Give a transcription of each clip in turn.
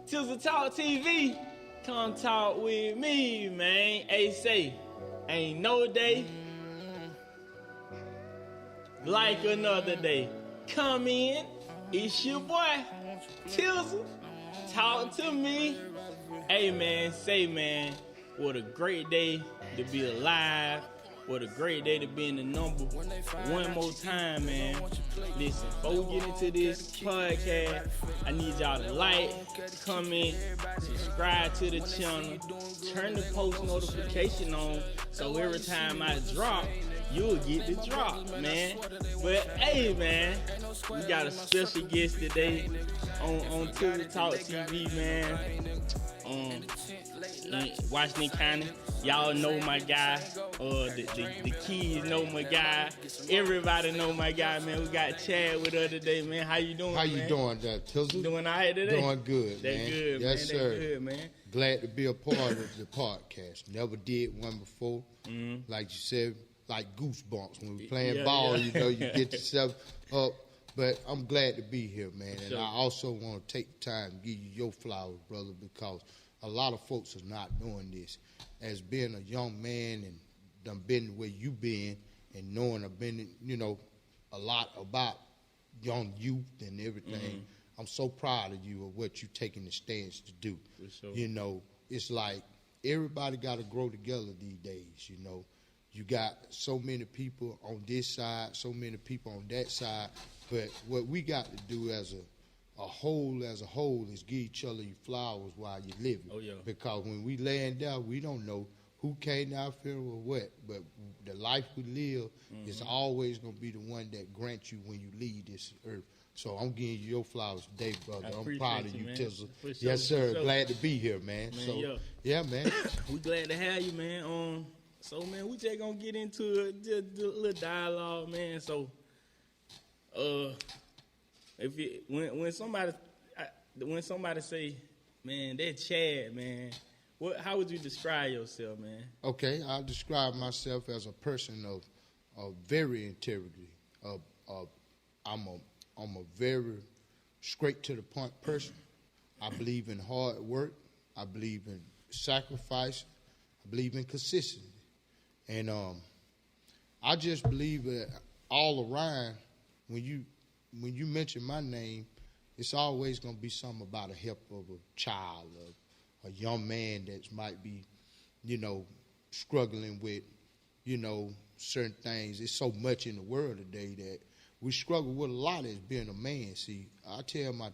TizzleTalkTV, come talk with me, man. Hey, say, ain't no day like another day. Come in, it's your boy, Tizzle. Talk to me. Hey, man, say, man, what a great day to be alive. What a great day to be in the number. One more time, man. Listen, before we get into this podcast, I need y'all to like, comment, subscribe to the channel, turn the post notification on, so every time I drop, you'll get the drop, man. But hey, man, we got a special guest today on TizzleTalkTV, man. In Washington County, y'all know my guy. The kids know my guy. Everybody know my guy, man. We got Chad with us today, man. How you doing, man? How you doing, Tizzle? Doing all right today? Doing good, man. That good, yes, man. sir. That good, man. Glad to be a part of the podcast. Never did one before. Mm-hmm. Like you said, like goosebumps. When we're playing ball, you know, you get yourself up. But I'm glad to be here, man. And I also want to take the time to give you your flowers, brother, because a lot of folks are not doing this. As being a young man and done been where you been and knowing I've been, you know, a lot about young youth and everything, I'm so proud of you of what you taking the stance to do. For sure. You know, it's like everybody got to grow together these days, you know. You got so many people on this side, so many people on that side, but what we got to do as a whole is give each other your flowers while you're living. Oh, yeah. Because when we laying down, we don't know who came out here or what, but the life we live is always going to be the one that grants you when you leave this earth. So I'm giving you your flowers today, brother. I'm proud of you, Tizzle. Sure, yes, sir. sure. Glad to be here, man. Yeah, man. We glad to have you, man. So, man, we just going to get into a little dialogue, man. So, when somebody say, man, that Chad, man, how would you describe yourself, man? Okay, I describe myself as a person of very integrity. I'm a very straight to the point person. I believe in hard work. I believe in sacrifice. I believe in consistency, and I just believe that all around when you mention my name, it's always going to be something about a help of a child, a young man that might be, you know, struggling with, you know, certain things. There's so much in the world today that we struggle with a lot as being a man. See, I tell my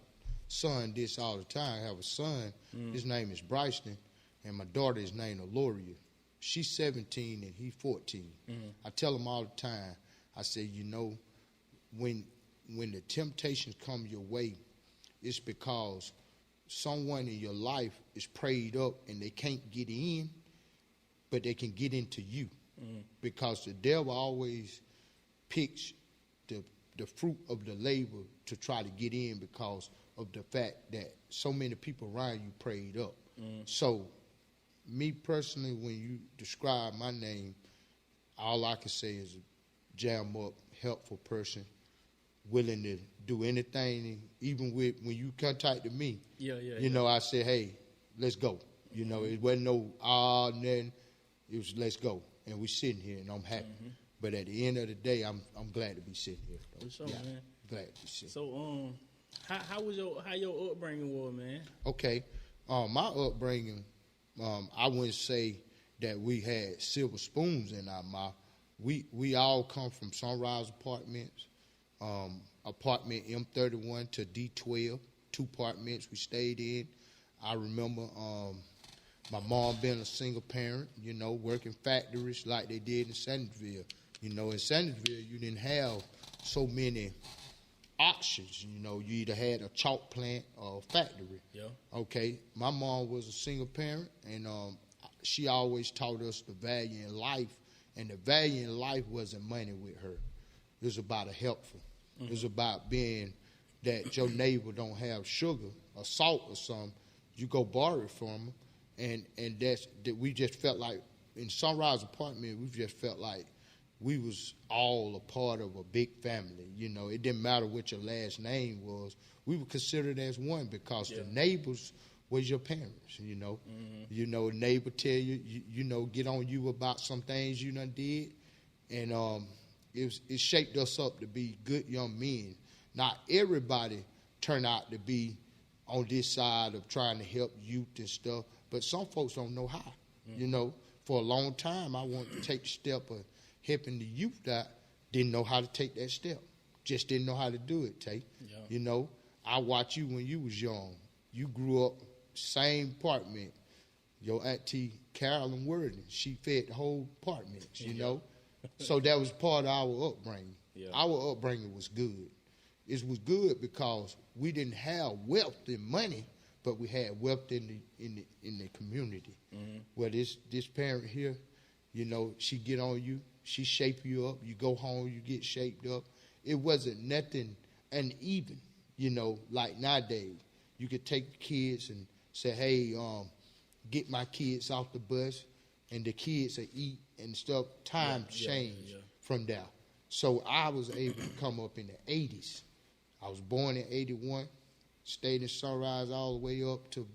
son this all the time. I have a son, his name is Bryson, and my daughter is named Aloria. She's 17 and he's 14. I tell him all the time, I say, you know, when the temptations come your way, it's because someone in your life is prayed up and they can't get in, but they can get into you. Because the devil always picks the fruit of the labor to try to get in because of the fact that so many people around you prayed up. So me personally, when you describe my name, all I can say is a jam up, helpful person, willing to do anything, even when you contact me. You know, I say, hey, let's go. You know, it wasn't no nothing. It was let's go, and we sitting here, and I'm happy. But at the end of the day, I'm glad to be sitting here. For sure, man. Glad to be sitting. So, how your upbringing was, man? Okay, my upbringing, I wouldn't say that we had silver spoons in our mouth. We all come from Sunrise Apartments. Apartment M31 to D12, 2 apartments we stayed in. I remember my mom being a single parent, you know, working factories like they did in Sandersville. You know, in Sandersville, you didn't have so many options. You know, you either had a chalk plant or a factory. Yeah. Okay. My mom was a single parent, and she always taught us the value in life, and the value in life wasn't money with her. It was about a helpful. It was about being that your neighbor don't have sugar or salt or something. You go borrow it from them, and that we just felt like in Sunrise Apartment, we just felt like we was all a part of a big family. You know, it didn't matter what your last name was. We were considered as one because the neighbors was your parents, you know. You know, neighbor tell you, you know, get on you about some things you done did. And it shaped us up to be good young men. Not everybody turn out to be on this side of trying to help youth and stuff, but some folks don't know how. You know, for a long time, I wanted to take the step of helping the youth out, didn't know how to take that step. Just didn't know how to do it, Tay. Yeah. You know, I watched you when you was young. You grew up same apartment. Your auntie Carolyn Worden, she fed the whole apartment, you know. So that was part of our upbringing. Yeah. Our upbringing was good. It was good because we didn't have wealth and money, but we had wealth in the community. Well, this parent here, you know, she get on you, she shape you up. You go home, you get shaped up. It wasn't nothing uneven, you know, like nowadays. You could take the kids and say, hey, get my kids off the bus, and the kids will eat and stuff. Time changed from there. So I was able to come up in the 80s. I was born in 81, stayed in Sunrise all the way up to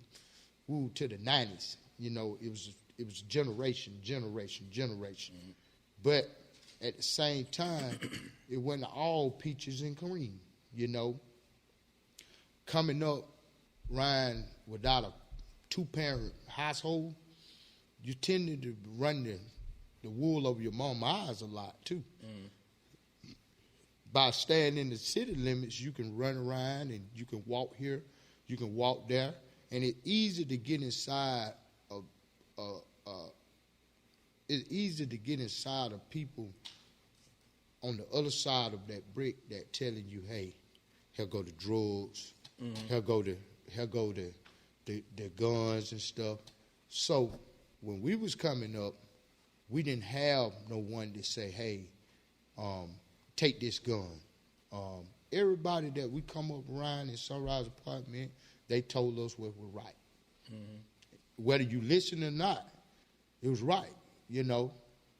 the 90s. You know, it was generation. But at the same time, it wasn't all peaches and cream, you know. Coming up, Ryan, without a two-parent household, you tended to run the wool over your mama's eyes a lot, too. By staying in the city limits, you can run around and you can walk here, you can walk there, and it's easy to get inside of people on the other side of that brick that telling you, hey, here go the drugs, here go the guns and stuff. So when we was coming up, we didn't have no one to say, hey, take this gun. Everybody that we come up around in Sunrise Apartment, they told us what was right. Whether you listen or not, it was right, you know.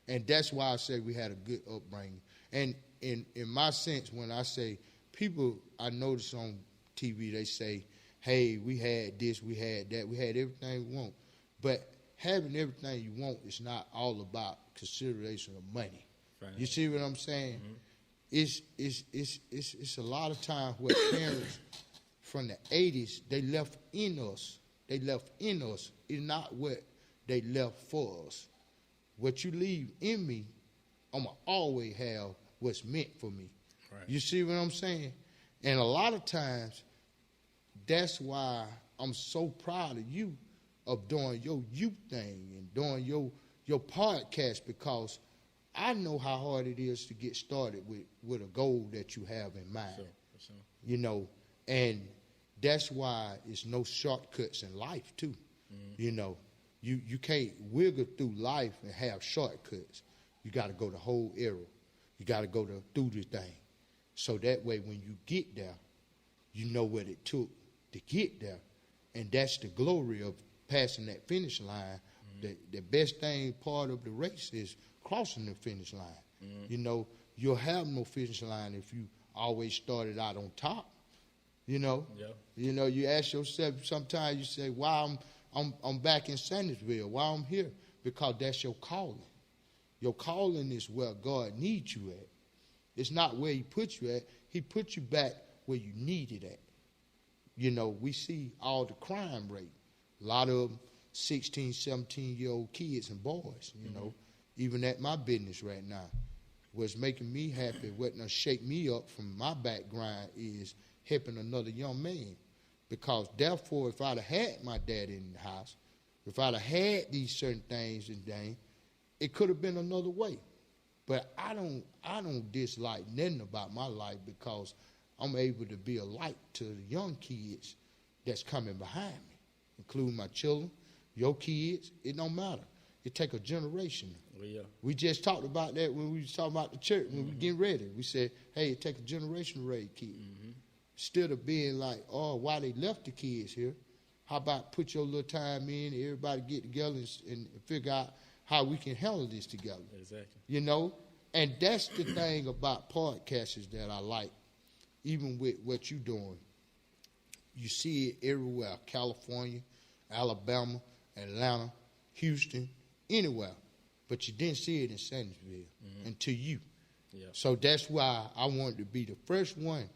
And that's why I say we had a good upbringing. And in my sense, when I say people, I notice on TV, they say, hey, we had this, we had that, we had everything we want. But having everything you want is not all about consideration of money. Right. You see what I'm saying? It's a lot of times where parents from the 80s, they left in us. It's not what they left for us. What you leave in me, I'm going to always have what's meant for me. Right. You see what I'm saying? And a lot of times, that's why I'm so proud of you of doing your youth thing and doing your podcast, because I know how hard it is to get started with a goal that you have in mind. Sure. You know, and that's why it's no shortcuts in life, too. You know, you can't wiggle through life and have shortcuts. You got to go the whole arrow. You got to go through the thing. So that way when you get there, you know what it took to get there. And that's the glory of passing that finish line. The best thing part of the race is crossing the finish line. You know, you'll have no finish line if you always started out on top. You know, you know, you ask yourself sometimes, you say, why I'm back in Sandersville, why I'm here? Because that's your calling. Your calling is where God needs you at. It's not where he put you at. He put you back where you needed at. You know, we see all the crime rate. A lot of 16, 17-year-old kids and boys, you know, even at my business right now. What's making me happy, what done shake me up from my background is helping another young man. Because therefore, if I'd have had my dad in the house, if I'd have had these certain things and things, it could have been another way. But I don't dislike nothing about my life, because I'm able to be a light to the young kids that's coming behind me, including my children, your kids. It don't matter. It take a generation. Well, yeah. We just talked about that when we was talking about the church, when we were getting ready. We said, hey, it take a generation to raise kids. Instead of being like, oh, why they left the kids here, how about put your little time in, and everybody get together and figure out how we can handle this together. Exactly. You know? And that's the thing about podcasts that I like, even with what you're doing. You see it everywhere. California, Alabama, Atlanta, Houston, anywhere. But you didn't see it in Sandersville until you. Yeah. So that's why I wanted to be the first one,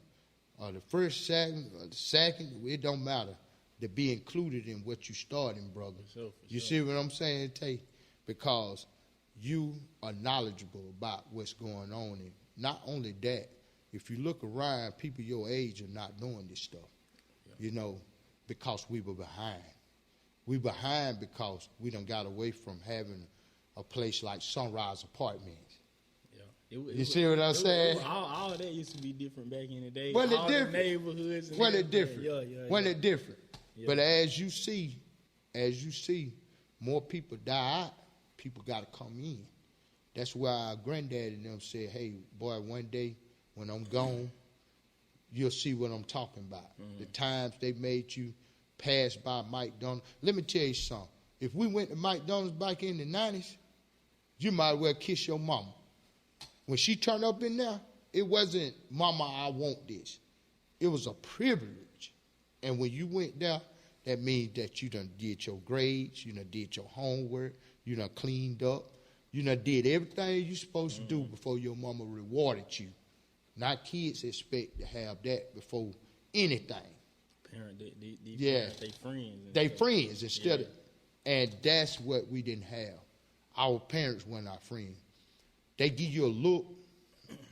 or the first second, or the second, it don't matter, to be included in what you starting, brother. For sure. You see what I'm saying, Tay? Because you are knowledgeable about what's going on. And not only that, if you look around, people your age are not doing this stuff, you know, because we were behind. We behind because we done got away from having a place like Sunrise Apartments. You see what I'm saying? All that used to be different back in the day. When all it different. The neighborhoods. And when it different. When Yeah. it different. Yeah. But as you see, more people die out, people got to come in. That's why our granddaddy and them said, hey, boy, one day when I'm gone, you'll see what I'm talking about. The times they made you pass by McDonald's. Let me tell you something. If we went to McDonald's back in the 90s, you might as well kiss your mama. When she turned up in there, it wasn't, mama, I want this. It was a privilege. And when you went there, that means that you done did your grades, you done did your homework, you done cleaned up, you done did everything you supposed to do before your mama rewarded you. Not kids expect to have that before anything. Parent, yeah. They friends. They friends instead of, and that's what we didn't have. Our parents weren't our friends. They give you a look,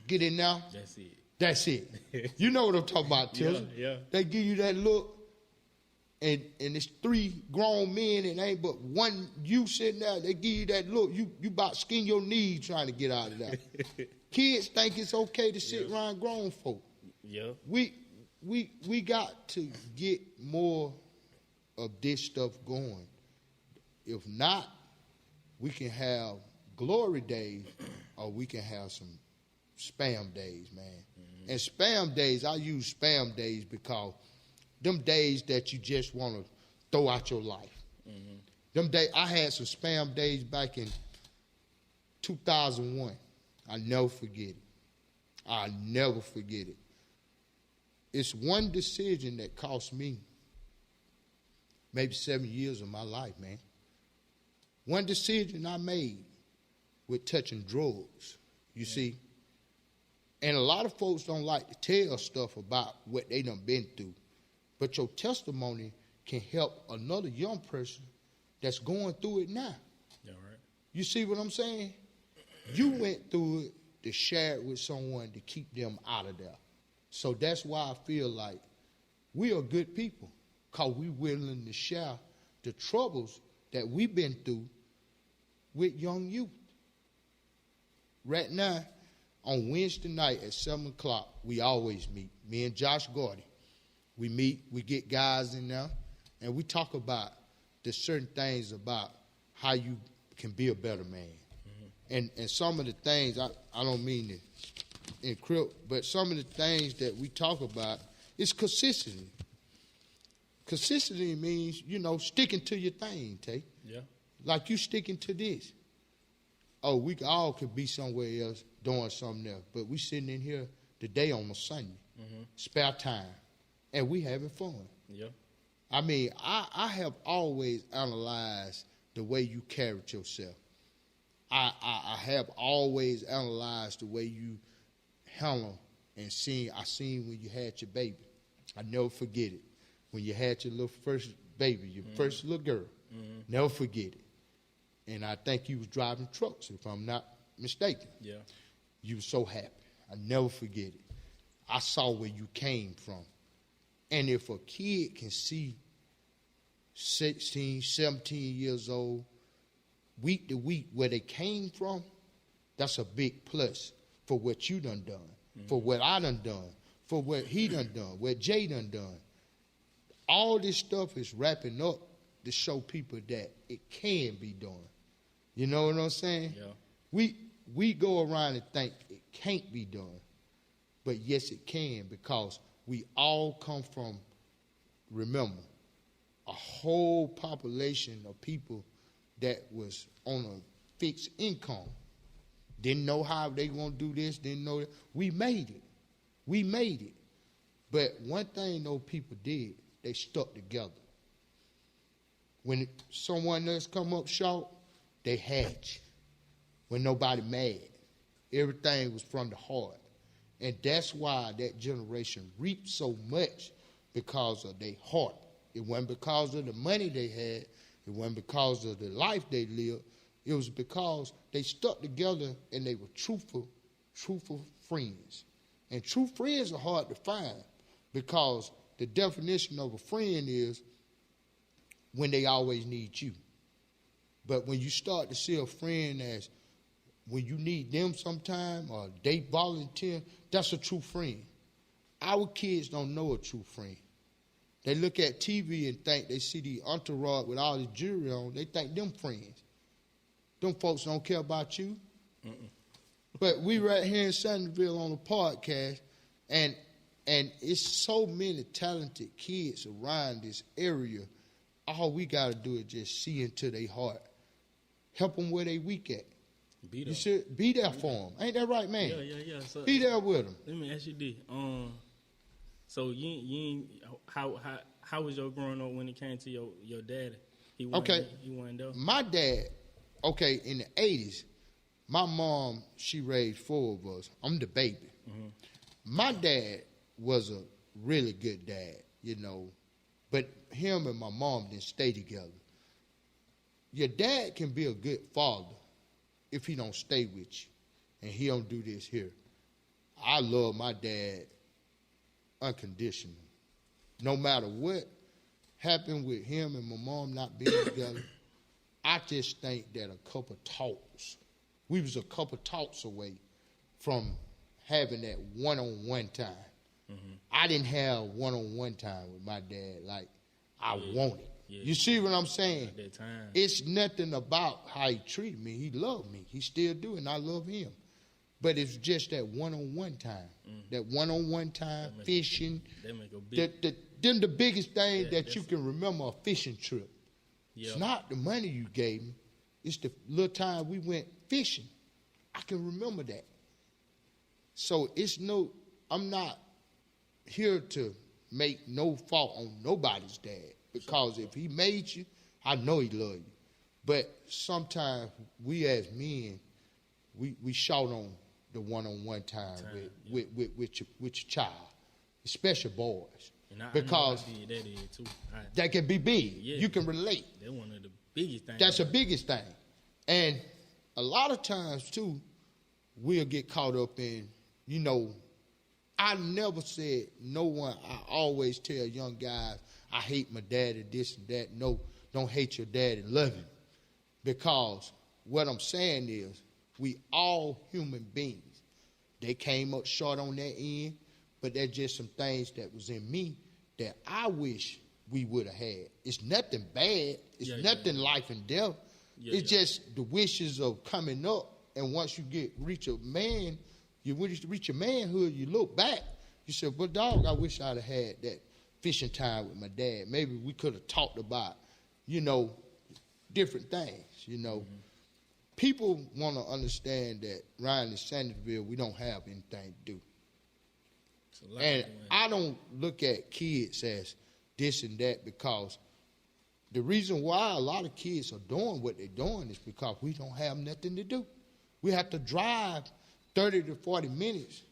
get in now. That's it. That's it. You know what I'm talking about, Tizzle. Yeah. They give you that look, and it's three grown men, and ain't but one you sitting there. They give you that look. You about skin your knees trying to get out of that. Kids think it's okay to sit around grown folk. Yeah. We got to get more of this stuff going. If not, we can have glory days, or we can have some spam days, man. And spam days, I use spam days because them days that you just want to throw out your life. Them days, I had some spam days back in 2001. I never forget it. I never forget it. It's one decision that cost me maybe 7 years of my life, man. One decision I made with touching drugs, you see. And a lot of folks don't like to tell stuff about what they done been through. But your testimony can help another young person that's going through it now. Yeah, right. You see what I'm saying? You went through it to share it with someone to keep them out of there. So that's why I feel like we are good people, because we willing to share the troubles that we've been through with young youth. Right now, on Wednesday night at 7 o'clock, we always meet. Me and Josh Gordy. We meet, we get guys in there, and we talk about the certain things about how you can be a better man. And some of the things, I don't mean to encrypt, but some of the things that we talk about is consistency. Consistency means, sticking to your thing, Tay. Yeah. Like you sticking to this. Oh, we all could be somewhere else doing something else, but we sitting in here today on a Sunday, spare time, and we having fun. Yeah. I mean, I have always analyzed the way you carried yourself. I have always analyzed the way you handle and I seen when you had your baby. I never forget it. When you had your little first baby, your first little girl. Never forget it. And I think you was driving trucks, if I'm not mistaken. Yeah. You were so happy. I never forget it. I saw where you came from. And if a kid can see 16, 17 years old, week to week, where they came from, that's a big plus for what you done, for what I done, for what he done, what Jay done. All this stuff is wrapping up to show people that it can be done. You know what I'm saying? Yeah. We go around and think it can't be done, but yes, it can, because we all come from, remember, a whole population of people that was on a fixed income. Didn't know how they going to do this, didn't know that. We made it. But one thing those people did, they stuck together. When someone else come up short, they hatch. When nobody mad. Everything was from the heart. And that's why that generation reaped so much, because of their heart. It wasn't because of the money they had. It wasn't because of the life they lived. It was because they stuck together and they were truthful friends. And true friends are hard to find, because the definition of a friend is when they always need you. But when you start to see a friend as when you need them sometime, or they volunteer, that's a true friend. Our kids don't know a true friend. They look at TV and think they see the entourage with all the jewelry on. They think them friends. Them folks don't care about you. But we right here in Sandersville on a podcast, and it's so many talented kids around this area. All we got to do is just see into their heart. Help them where they weak at. You should be there for them. Ain't that right, man? Yeah. So, be there with them. Let me ask you this. So you how was your growing up when it came to your daddy? He wasn't there? My dad, in the 80s, my mom, she raised 4 of us. I'm the baby. Mm-hmm. My dad was a really good dad, but him and my mom didn't stay together. Your dad can be a good father if he don't stay with you and he don't do this here. I love my dad unconditional. No matter what happened with him and my mom not being together, I just think that a couple talks, we was a couple talks away from having that one-on-one time. Mm-hmm. I didn't have one-on-one time with my dad like I wanted. Yeah. You see what I'm saying? At that time. It's nothing about how he treated me. He loved me. He still do, and I love him. But it's just that one-on-one time. Mm-hmm. That one-on-one time, fishing. That make a big... Then the biggest thing that you can remember, a fishing trip. Yep. It's not the money you gave me. It's the little time we went fishing. I can remember that. So I'm not here to make no fault on nobody's dad. Because if he made you, I know he loved you. But sometimes we as men, we shout on the one-on-one time with your child, especially boys. Because I that is too. That can be big. Yeah. You can relate. That's one of the biggest things. That's the biggest thing. And a lot of times, too, we'll get caught up in, I never said no one. I always tell young guys, I hate my daddy, this and that. No, don't hate your daddy, love him. Because what I'm saying is, we all human beings. They came up short on that end, but there's just some things that was in me that I wish we would have had. It's nothing bad. It's nothing life and death. It's just the wishes of coming up. And once you reach a man, you reach your manhood, you look back, you say, well, dog, I wish I'd have had that fishing time with my dad. Maybe we could have talked about, different things, Mm-hmm. People want to understand that around in Sandersville, we don't have anything to do. And I don't look at kids as this and that, because the reason why a lot of kids are doing what they're doing is because we don't have nothing to do. We have to drive 30 to 40 minutes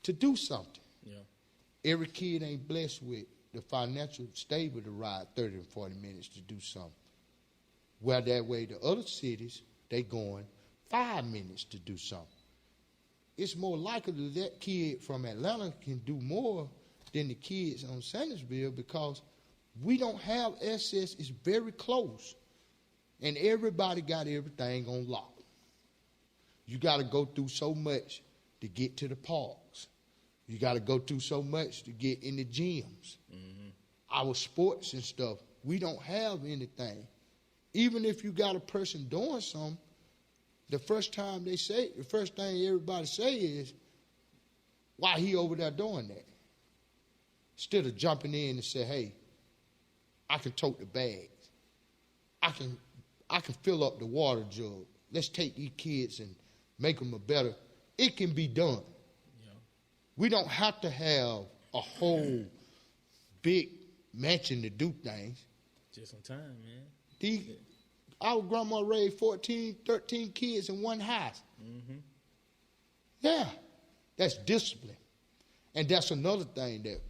to do something. Yeah. Every kid ain't blessed with the financial stable to ride 30 to 40 minutes to do something. Well, that way the other cities, they going 5 minutes to do something. It's more likely that kid from Atlanta can do more than the kids on Sandersville, because we don't have access. It's very close. And everybody got everything on lock. You got to go through so much to get to the parks. You got to go through so much to get in the gyms. Mm-hmm. Our sports and stuff, we don't have anything. Even if you got a person doing something, the first thing everybody say is, why he over there doing that? Instead of jumping in and say, hey, I can tote the bags. I can fill up the water jug. Let's take these kids and make them better. It can be done. Yeah. We don't have to have a whole big mansion to do things. Just on time, man. Our grandma raised 14, 13 kids in one house. Mm-hmm. Yeah, that's discipline. And that's another thing that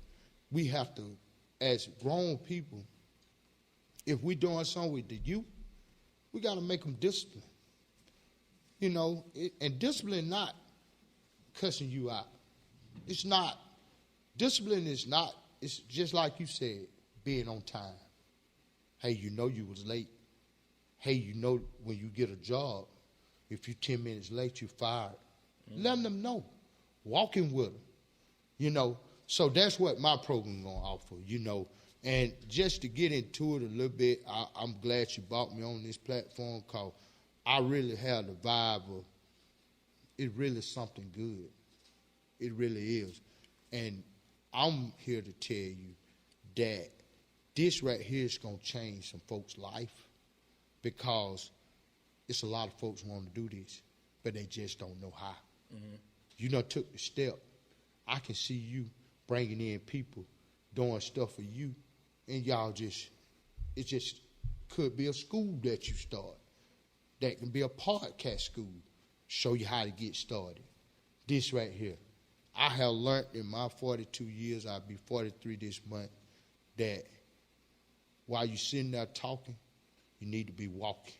we have to, as grown people, if we're doing something with the youth, we got to make them disciplined. You know, and discipline not cussing you out. It's not. Discipline is not, it's just like you said, being on time. Hey, you know you was late. Hey, you know when you get a job, if you're 10 minutes late, you're fired. Mm-hmm. Letting them know. Walking with them. You know, so that's what my program going to offer, you know. And just to get into it a little bit, I'm glad you brought me on this platform because I really have the vibe of it really something good. It really is. And I'm here to tell you that this right here is going to change some folks' life because it's a lot of folks want to do this, but they just don't know how. Mm-hmm. You know, took the step. I can see you bringing in people doing stuff for you, and y'all just, it just could be a school that you start. That can be a podcast school. Show you how to get started. This right here. I have learned in my 42 years, I'll be 43 this month, that while you're sitting there talking, you need to be walking.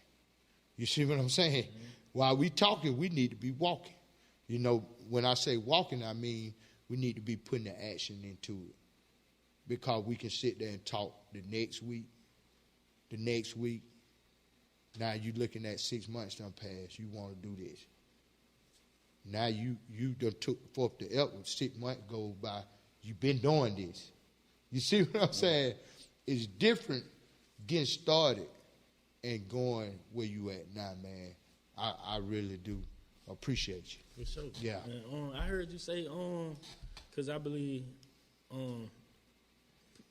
You see what I'm saying? Mm-hmm. While we talking, we need to be walking. You know, when I say walking, I mean we need to be putting the action into it. Because we can sit there and talk the next week. Now you looking at 6 months done passed. You want to do this. Now you done took the fourth to upward. 6 months go by. You've been doing this. You see what I'm saying? It's different getting started and going where you at now, man. I really do appreciate you. For sure. Yeah. And, I heard you say, because I believe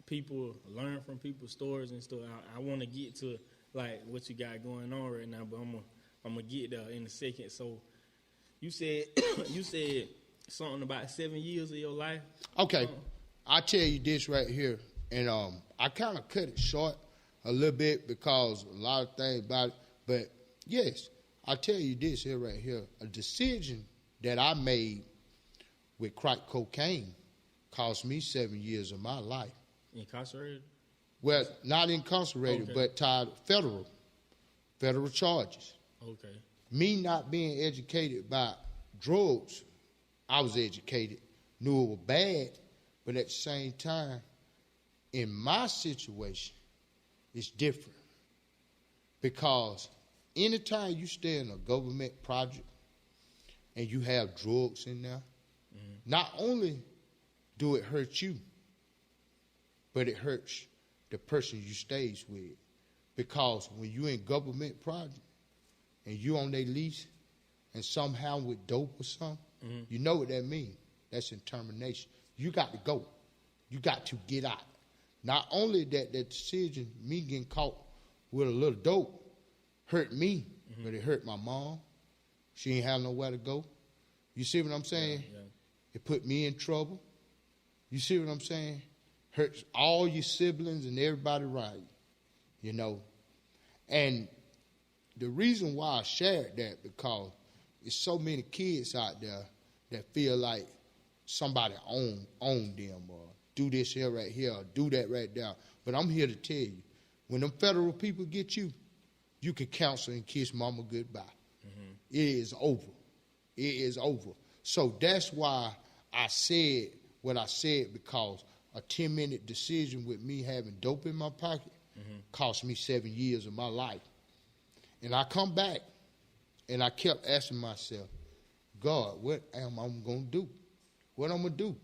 people learn from people's stories and stuff. I want to get to like what you got going on right now, but I'm gonna get there in a second. So you said something about 7 years of your life. Okay, I'll tell you this right here, and I kind of cut it short a little bit because a lot of things about it. But yes, I'll tell you this here right here. A decision that I made with crack cocaine cost me 7 years of my life. Incarcerated? Well, not incarcerated, okay, but tied federal charges. Okay. Me not being educated by drugs, I was educated, knew it was bad, but at the same time, in my situation, it's different. Because anytime you stay in a government project and you have drugs in there, mm-hmm, not only do it hurt you, but it hurts the person you stays with. Because when you in government project and you on their lease and somehow with dope or something, mm-hmm, you know what that means. That's in termination. You got to go. You got to get out. Not only that decision, me getting caught with a little dope, hurt me, mm-hmm, but it hurt my mom. She ain't have nowhere to go. You see what I'm saying? Yeah. It put me in trouble. You see what I'm saying? Hurts all your siblings and everybody around you, you know. And the reason why I shared that, because there's so many kids out there that feel like somebody own them or do this here right here or do that right there. But I'm here to tell you, when them federal people get you, you can counsel and kiss mama goodbye. Mm-hmm. It is over. It is over. So that's why I said what I said, because a 10-minute decision with me having dope in my pocket, mm-hmm, cost me 7 years of my life. And I come back, and I kept asking myself, God, what am I going to do? What I'm going to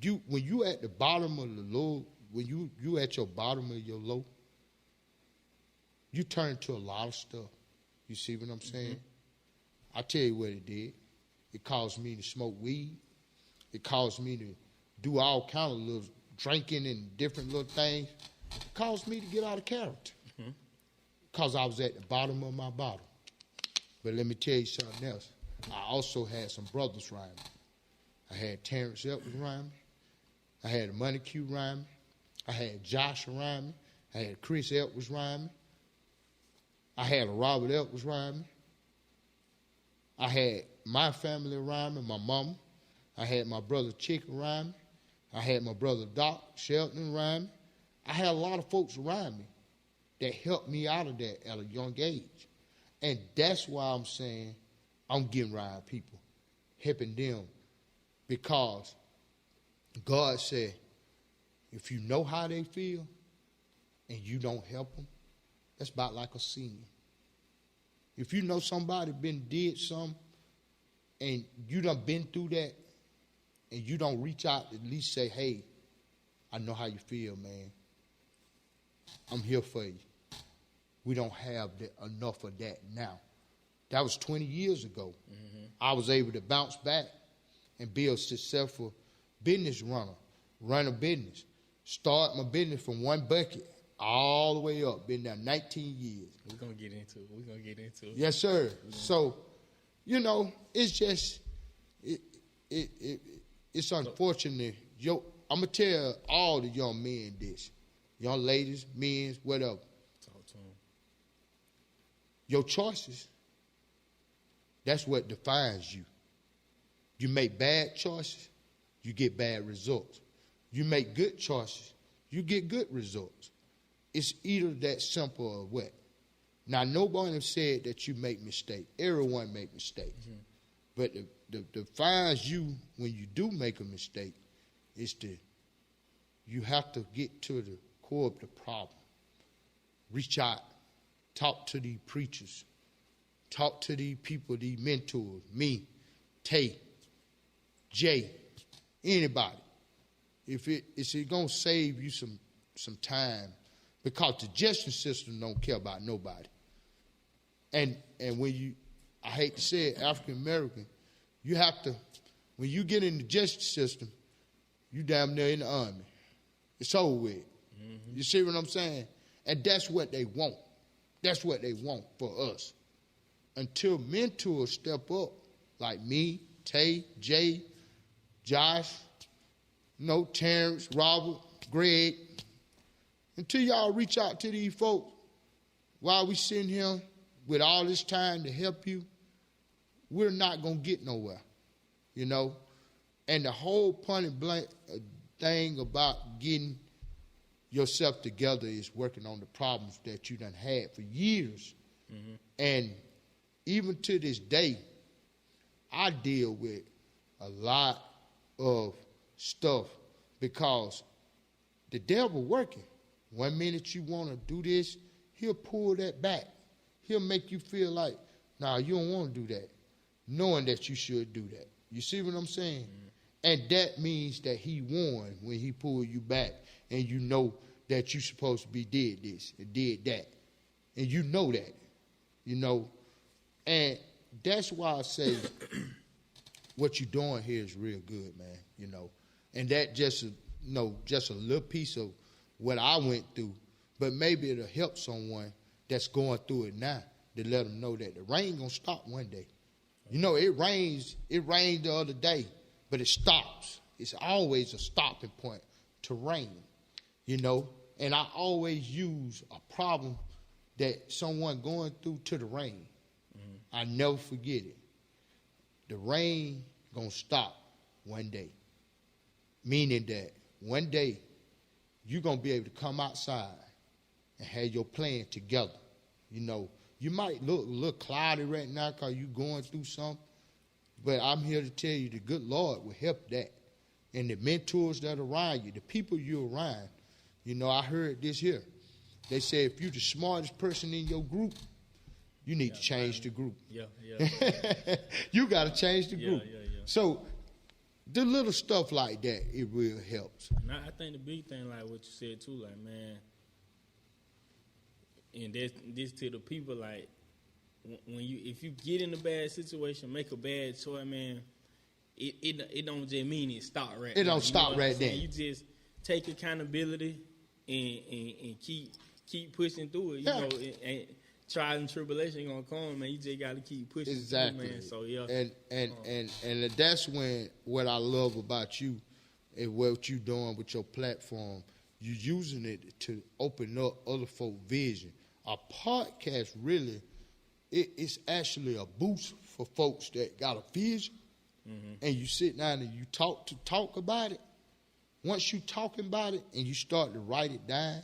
do? When you at the bottom of the low, when you at your bottom of your low, you turn to a lot of stuff. You see what I'm saying? Mm-hmm. I tell you what it did. It caused me to smoke weed. It caused me to do all kind of little drinking and different little things. It caused me to get out of character. Mm-hmm. Because I was at the bottom of my bottom. But let me tell you something else. I also had some brothers around me. I had Terrence Edwards around me. I had Money Q around me. I had Josh around me. I had Chris Edwards rhyme me. I had a Robert Edwards rhyme me. I had my family rhyme me, my mama. I had my brother Chicken rhyme me. I had my brother Doc Shelton rhyme me. I had a lot of folks around me that helped me out of that at a young age. And that's why I'm saying I'm getting around people, helping them, because God said, if you know how they feel and you don't help them, that's about like a sin. If you know somebody did something and you done been through that and you don't reach out to at least say, hey, I know how you feel, man. I'm here for you. We don't have enough of that now. That was 20 years ago. Mm-hmm. I was able to bounce back and be a successful business runner, run a business, start my business from one bucket all the way up. Been there 19 years. We're going to get into it. Yes, sir. So, it's just, it's unfortunate. I'm going to tell all the young men this. Young ladies, men, whatever. Talk to them. Your choices, that's what defines you. You make bad choices, you get bad results. You make good choices, you get good results. It's either that simple or what. Now, nobody has said that you make mistakes. Everyone make mistakes. Mm-hmm. But the defines you when you do make a mistake is you have to get to the core of the problem. Reach out. Talk to these preachers. Talk to these people, these mentors. Me, Tay, Jay, anybody. If it's going to save you some time, because the justice system don't care about nobody. And when I hate to say it, African American, you have to, when you get in the justice system, you damn near in the army. It's over with. Mm-hmm. You see what I'm saying? And that's what they want. That's what they want for us. Until mentors step up, like me, Tay, Jay, Josh, Terrence, Robert, Greg, until y'all reach out to these folks while we sitting here with all this time to help you, we're not going to get nowhere, And the whole point and blank thing about getting yourself together is working on the problems that you done had for years. Mm-hmm. And even to this day, I deal with a lot of stuff because the devil working. 1 minute you want to do this, he'll pull that back. He'll make you feel like, nah, you don't want to do that, knowing that you should do that. You see what I'm saying? Mm-hmm. And that means that he won when he pulled you back and you know that you're supposed to be did this and did that. And you know that, And that's why I say what you're doing here is real good, man, And that just a little piece of what I went through. But maybe it'll help someone that's going through it now to let them know that the rain going to stop one day. It rained the other day, but it stops. It's always a stopping point to rain, And I always use a problem that someone going through to the rain. Mm-hmm. I never forget it. The rain going to stop one day, meaning that one day you're going to be able to come outside and have your plan together. You might look a little cloudy right now because you're going through something, but I'm here to tell you the good Lord will help that. And the mentors that are around you, the people you're around, I heard this here. They say if you're the smartest person in your group, you need to change the group. Yeah. You got to change the group. Yeah. So the little stuff like that, it really helps. Now, I think the big thing, like what you said too, like, man, and this to the people, like, if you get in a bad situation, make a bad choice, man, it don't just mean it stop right there. It don't stop right there. You just take accountability and keep pushing through it. And trials and tribulation gonna come, man. You just gotta keep pushing. Exactly. Through, man. So and that's when what I love about you and what you doing with your platform you're using it to open up other folk vision. A podcast really, it's actually a boost for folks that got a vision, and you sit down and you talk about it. Once you talking about it and you start to write it down,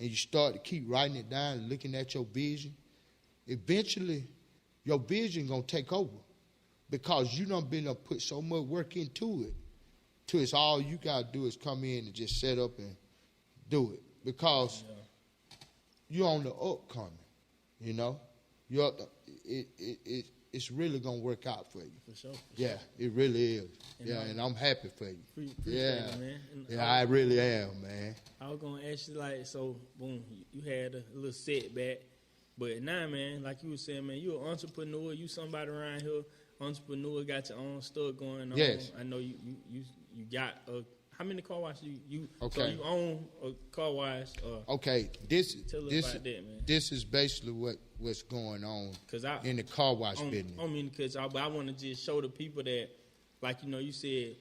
and you start to keep writing it down and looking at your vision, eventually your vision gonna take over, because you done been to put so much work into it. Till it's all you gotta do is come in and just set up and do it, because you're on the upcoming. You know, it's really gonna work out for you. For sure. Yeah, it really is. And I'm happy for you. Appreciate it, man. And I really am, man. I was gonna ask you, like, so boom, you had a little setback, but now, man, like you were saying, man, you're an entrepreneur. You somebody around here, entrepreneur, got your own stuff going on. Yes. I know you got how many car washes you Okay. So you own a car wash? Okay, Tell us about that, man. This is basically what's going on in the car wash business. I mean, because I want to just show the people that, like, you know, you said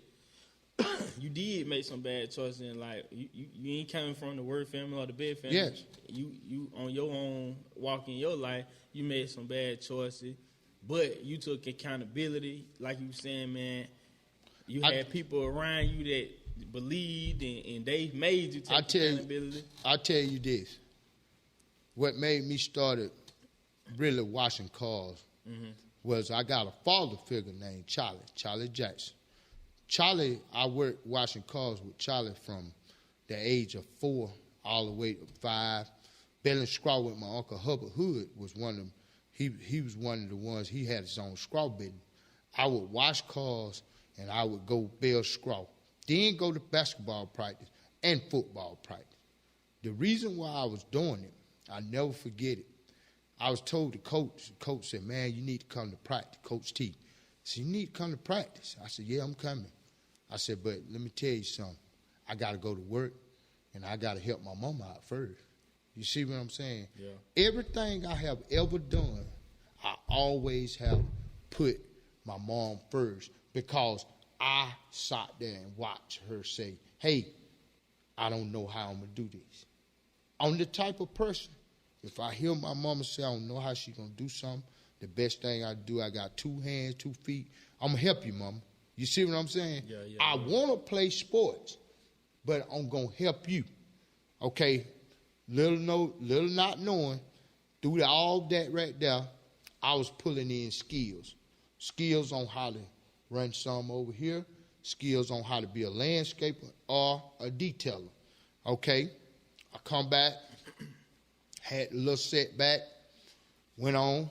you did make some bad choices, and like you ain't coming from the Word family or the Bed family. Yes. You on your own walk in your life, you made some bad choices, but you took accountability. Like you were saying, man, you had people around you that believed and they made you take accountability. I tell you this. What made me started really washing cars was I got a father figure named Charlie Jackson. Charlie, I worked washing cars with Charlie from the age of 4 all the way to 5. Belling Scraw with my Uncle Hubbard Hood was one of them. He was one of the ones, he had his own scraw business. I would wash cars and I would go bell scraw. Then go to basketball practice and football practice. The reason why I was doing it, I never forget it. I was told the coach said, man, you need to come to practice, Coach T. He said, you need to come to practice. I said, yeah, I'm coming. I said, but let me tell you something. I got to go to work, and I got to help my mama out first. You see what I'm saying? Yeah. Everything I have ever done, I always have put my mom first, because I sat there and watched her say, hey, I don't know how I'm going to do this. I'm the type of person, if I hear my mama say I don't know how she's going to do something, the best thing I do, I got 2 hands, 2 feet, I'm going to help you, mama. You see what I'm saying? I want to play sports, but I'm going to help you. Okay, little not knowing, through all that right there, I was pulling in skills. Skills on how to run some over here, skills on how to be a landscaper or a detailer. Okay, I come back, had a little setback, went on,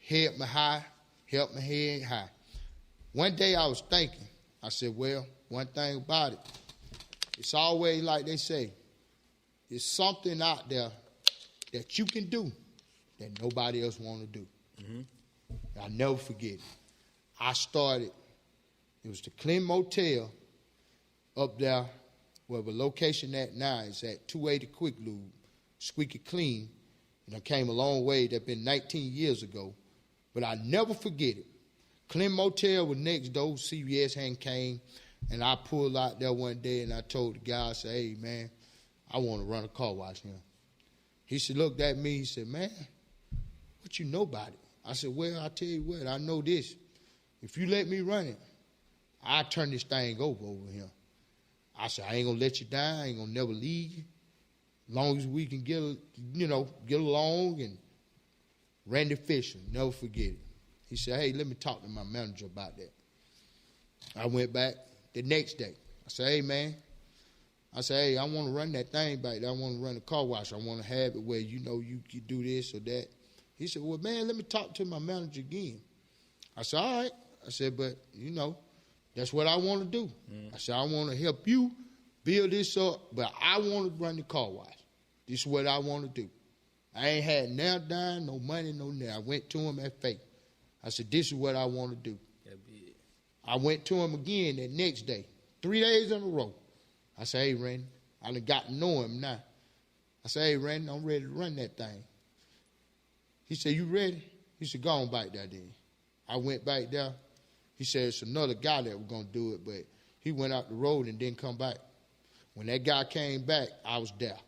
held my head high. One day I was thinking, I said, well, one thing about it, it's always like they say, there's something out there that you can do that nobody else want to do. I'll never forget it. I started, it was the Clean Motel up there where the location at now is at 280 Quick Lube, squeaky clean. And I came a long way. That's been 19 years ago. But I never forget it. Clean Motel was next door. CVS hadn't came. And I pulled out there one day and I told the guy, I said, hey, man, I want to run a car wash here. He said, looked at me, he said, man, what you know about it? I said, well, I tell you what, I know this. If you let me run it, I'll turn this thing over here. I said, I ain't going to let you down. I ain't going to never leave you. As long as we can get along. And Randy Fisher, never forget it. He said, hey, let me talk to my manager about that. I went back the next day. I said, hey, man. I said, hey, I want to run that thing back there. I want to run a car wash. I want to have it where, you do this or that. He said, well, man, let me talk to my manager again. I said, all right. I said, but, that's what I want to do. I said, I want to help you build this up, but I want to run the car wash. This is what I want to do. I ain't had now dime, no money, no nothing. I went to him at faith. I said, this is what I want to do. I went to him again that next day, 3 days in a row. I said, hey, Randy, I done got to know him now. I said, hey, Randy, I'm ready to run that thing. He said, you ready? He said, go on back there then. I went back there. He said, it's another guy that was going to do it, but he went out the road and didn't come back. When that guy came back, I was there.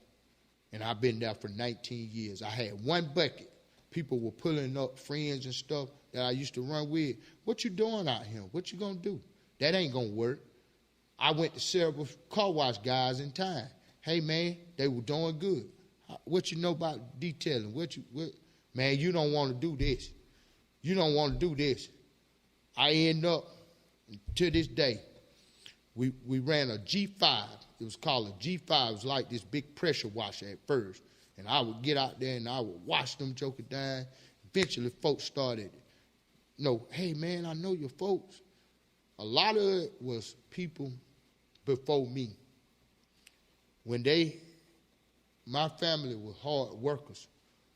And I've been there for 19 years. I had one bucket. People were pulling up, friends and stuff that I used to run with. What you doing out here? What you going to do? That ain't going to work. I went to several car wash guys in time. Hey, man, they were doing good. What you know about detailing? Man, you don't want to do this. You don't want to do this. I end up, to this day, we ran a G5. It was called a G5. It was like this big pressure washer at first. And I would get out there and I would wash them jokers down. Eventually, folks started, hey, man, I know your folks. A lot of it was people before me. My family was hard workers.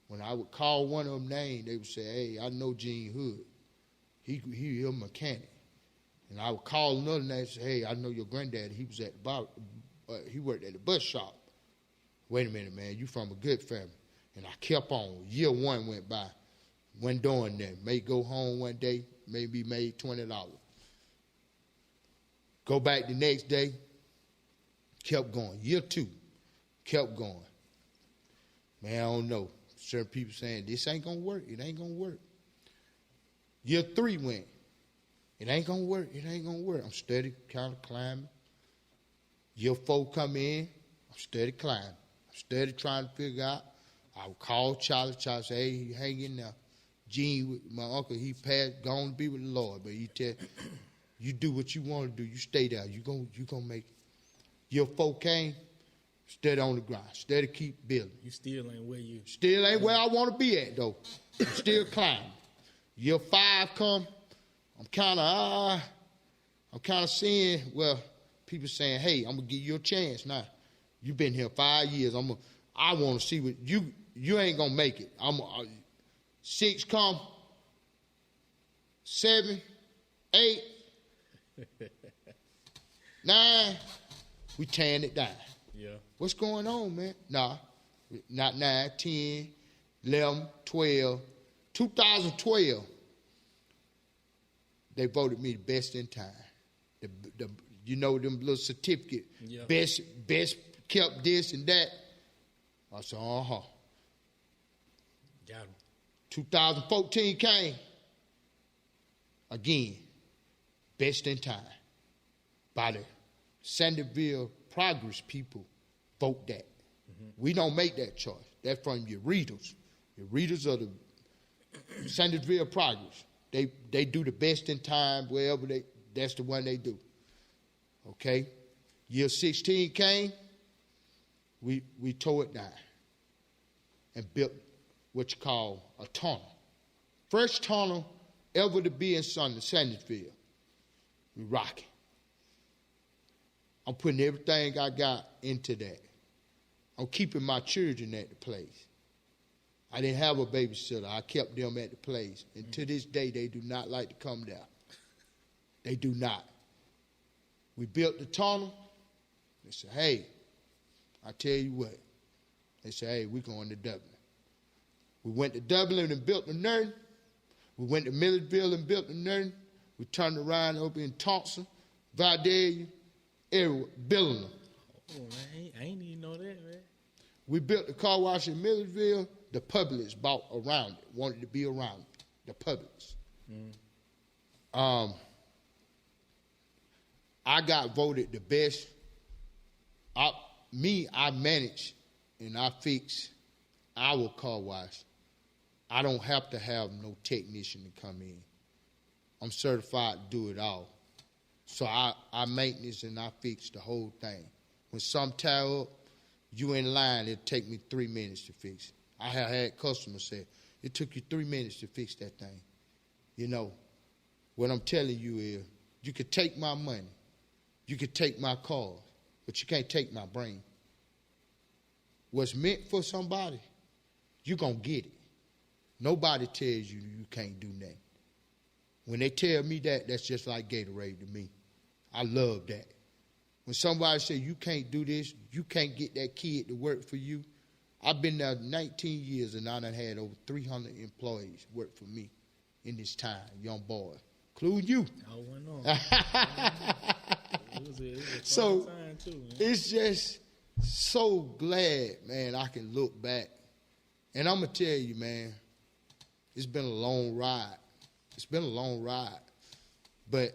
When I would call one of them names, they would say, hey, I know Gene Hood. He a mechanic. And I would call another name and say, hey, I know your granddaddy. He was at he worked at the bus shop. Wait a minute, man, you from a good family. And I kept on. Year one went by. Wasn't doing that. May go home one day, maybe made $20. Go back the next day, kept going. Year two, kept going. Man, I don't know. Certain people saying, this ain't going to work. It ain't going to work. Year three went. It ain't going to work. It ain't going to work. I'm steady kind of climbing. Year four come in. I'm steady climbing. I'm steady trying to figure out. I would call Charlie. Charlie say, hey, hang in there. Gene, my uncle, he passed, gone to be with the Lord. But he tell you do what you want to do. You stay there. You gonna make it. Year four came. Steady on the grind. Steady keep building. You still ain't where you. Still ain't where I want to be at, though. I'm still climbing. Year five come. I'm kind of seeing, people saying, hey, I'm going to give you a chance now. You've been here 5 years. I want to see what you ain't going to make it. 6 come, 7, 8, 9, we tearing it down. Yeah. What's going on, man? Nah, not 9, 10, 11, 12. 2012, they voted me the best in time. Them little certificate, yeah. best kept this and that. I said, Got him. 2014 came. Again, best in time. By the Sandersville Progress people vote that. Mm-hmm. We don't make that choice. That's from your readers. Your readers are the Sandersville Progress. They do the best in time wherever that's the one they do. Okay? Year 16 came, we tore it down and built what you call a tunnel. First tunnel ever to be in Sandersville. We rocking. I'm putting everything I got into that. I'm keeping my children at the place. I didn't have a babysitter. I kept them at the place. And to this day, they do not like to come there. They do not. We built the tunnel. They said, hey, I tell you what. They said, hey, we're going to Dublin. We went to Dublin and built the Nern. We went to Millersville and built the Nern. We turned around over in Thompson, Vidalia, everywhere, building them. Oh, man, I ain't even know that, man. We built the car wash in Millersville. The Publix bought around it, wanted to be around it, the Publix. I got voted the best. I manage and I fix our car wash. I don't have to have no technician to come in. I'm certified to do it all. So I maintenance and I fix the whole thing. When some tie up, you in line, it'll take me 3 minutes to fix it. I have had customers say, it took you 3 minutes to fix that thing. You know, what I'm telling you is, you could take my money, you could take my cars, but you can't take my brain. What's meant for somebody, you're going to get it. Nobody tells you you can't do nothing. When they tell me that, that's just like Gatorade to me. I love that. When somebody say you can't do this, you can't get that kid to work for you. I've been there 19 years and I done had over 300 employees work for me in this time, young boy, including you. I went on. It was a So fun time too, man. it's just so glad, man, I can look back. And I'm going to tell you, man, it's been a long ride. It's been a long ride. But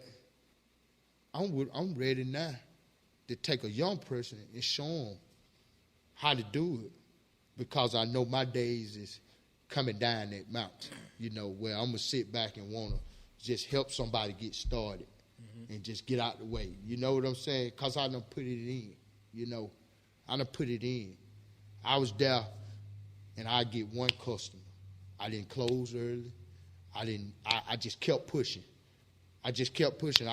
I'm ready now to take a young person and show them how to do it, because I know my days is coming down that mountain, where I'm going to sit back and want to just help somebody get started and just get out the way. You know what I'm saying? Because I done put it in, I done put it in. I was there, and I get one customer. I didn't close early. I just kept pushing. I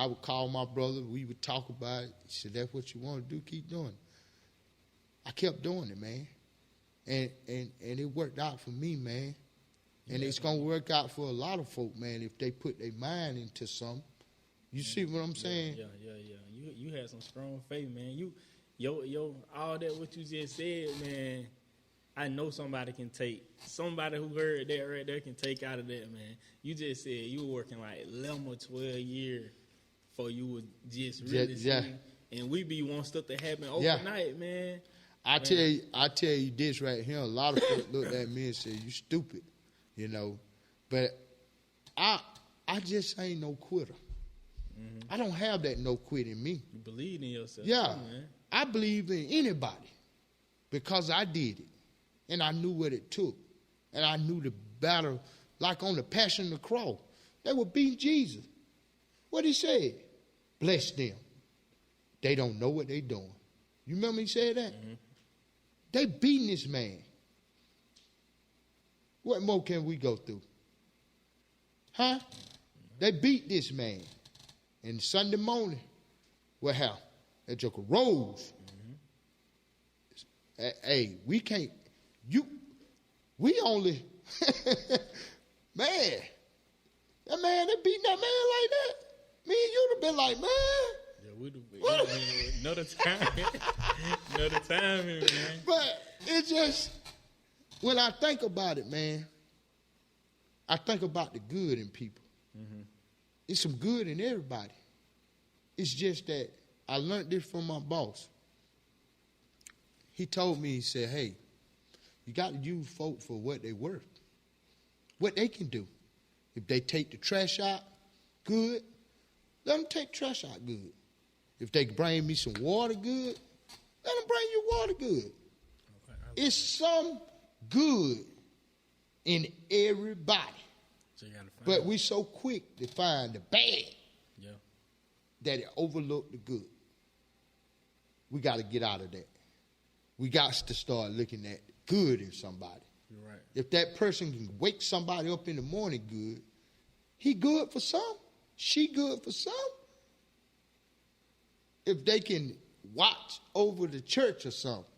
would call my brother. We would talk about it. He said, that's what you want to do? Keep doing it. I kept doing it, man. And it worked out for me, man. And it's going to work out for a lot of folk, man, if they put their mind into something. You see what I'm saying? Yeah. You had some strong faith, man. All that what you just said, man, I know somebody who heard that right there can take out of that, man. You just said you were working like 11 or 12 years before you would just really see. And we be want stuff to happen overnight, man. I tell you this right here. A lot of people looked at me and said, "You stupid," But I just ain't no quitter. Mm-hmm. I don't have that no quit in me. You believe in yourself, yeah. too, man. I believe in anybody because I did it, and I knew what it took, and I knew the battle. Like on the Passion of the Cross, they were beating Jesus. What he said? Bless them. They don't know what they're doing. You remember he said that? Mm-hmm. They beating this man. What more can we go through? Huh? They beat this man. And Sunday morning, what happened? That joker rose. Mm-hmm. Hey, we can't, we only, man, that man, they beating that man like that. Me and you'd have been like, man. Yeah, we'd have been another time, man. But it just, when I think about it, man, I think about the good in people. Mm-hmm. It's some good in everybody. It's just that I learned this from my boss. He told me, he said, hey, you got to use folk for what they worth, what they can do. If they take the trash out, good. Let them take the trash out, good. If they bring me some water, good. Let them bring you water, good. Okay, it's some good in everybody. So but we so quick to find the bad that it overlook the good. We got to get out of that. We got to start looking at good in somebody. You're right. If that person can wake somebody up in the morning good, he good for some. She good for some. If they can watch over the church or something,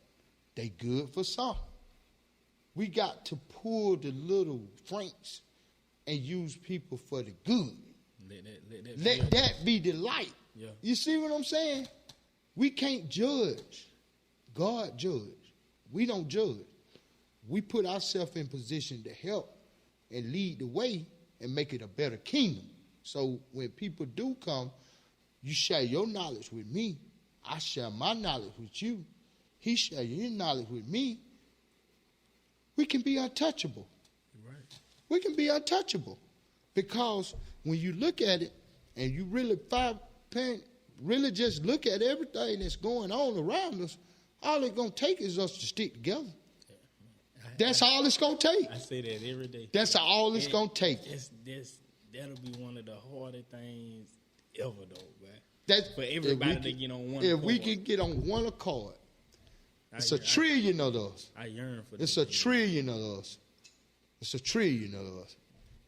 they good for some. We got to pull the little franks and use people for the good. Let that be the light. Yeah. You see what I'm saying? We can't judge. God judge. We don't judge. We put ourselves in position to help and lead the way and make it a better kingdom. So when people do come, you share your knowledge with me. I share my knowledge with you. He share his knowledge with me. We can be untouchable. Right. We can be untouchable. Because when you look at it and you really just look at everything that's going on around us, all it's going to take is us to stick together. That's all it's going to take. I say that every day. That's all it's going to take. That'll be one of the harder things ever, though, man. For everybody to get on one accord. If we can get on one accord, it's a trillion of us. I yearn for that. It's a trillion of us. It's a trillion of us.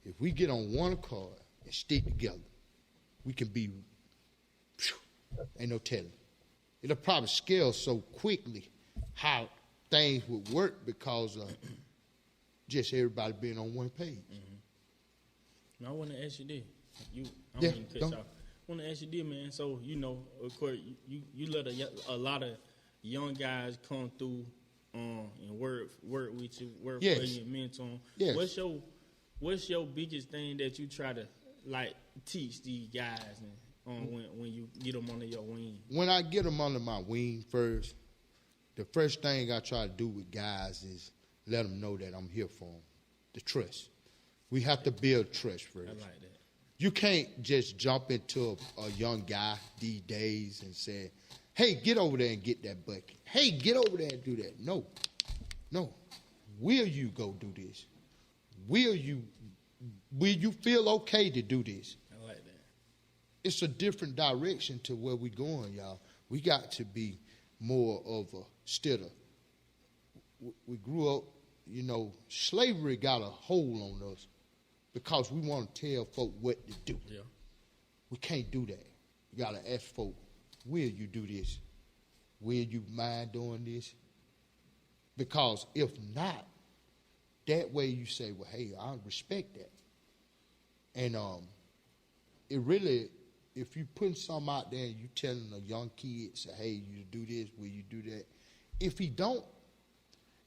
If we get on one accord and stick together, we can be, ain't no telling. It'll probably scale so quickly how things would work because of just everybody being on one page. Mm-hmm. Now, I want to ask you this. I want to ask you this, man. So, of course, you let a lot of young guys come through and work with you, work for you, mentor them. Yes. What's your biggest thing that you try to, like, teach these guys when you get them under your wing? When I get them under my wing first, the first thing I try to do with guys is let them know that I'm here for them. The trust. We have to build trust first. I like that. You can't just jump into a young guy these days and say, hey, get over there and get that bucket. Hey, get over there and do that. No. Will you go do this? Will you feel okay to do this? I like that. It's a different direction to where we're going, y'all. We got to be more of a stitter. We grew up, slavery got a hold on us because we want to tell folk what to do. Yeah. We can't do that. You got to ask folk, will you do this? Will you mind doing this? Because if not, that way you say, well, hey, I respect that. And it really, if you putting something out there and you telling a young kid, say, hey, you do this, will you do that? If he don't,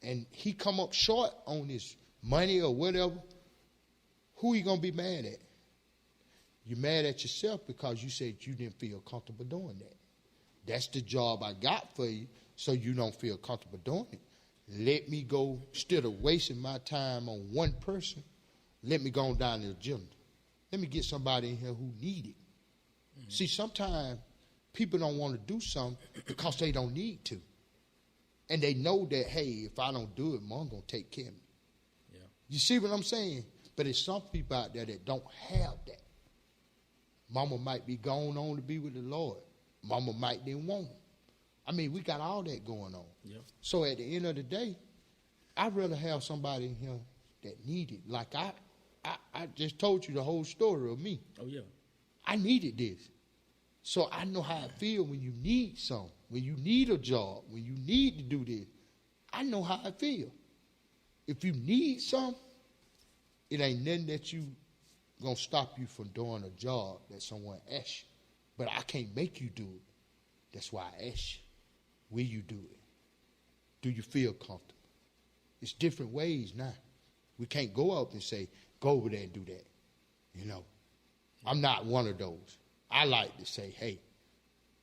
and he come up short on his money or whatever, who you going to be mad at? You're mad at yourself because you said you didn't feel comfortable doing that. That's the job I got for you, so you don't feel comfortable doing it. Let me go, instead of wasting my time on one person, let me go on down to the gym. Let me get somebody in here who need it. Mm-hmm. See, sometimes people don't want to do something because they don't need to. And they know that, hey, if I don't do it, Mom going to take care of me. Yeah. You see what I'm saying? But there's some people out there that don't have that. Mama might be going on to be with the Lord. Mama might didn't want him. I mean, we got all that going on. Yeah. So at the end of the day, I'd rather have somebody in here that needed. Like I just told you the whole story of me. Oh, yeah. I needed this. So I know how it feels when you need something, when you need a job, when you need to do this. I know how it feels. If you need something, it ain't nothing that you going to stop you from doing a job that someone asks you. But I can't make you do it. That's why I ask you, will you do it? Do you feel comfortable? It's different ways now. We can't go up and say, go over there and do that. I'm not one of those. I like to say, hey,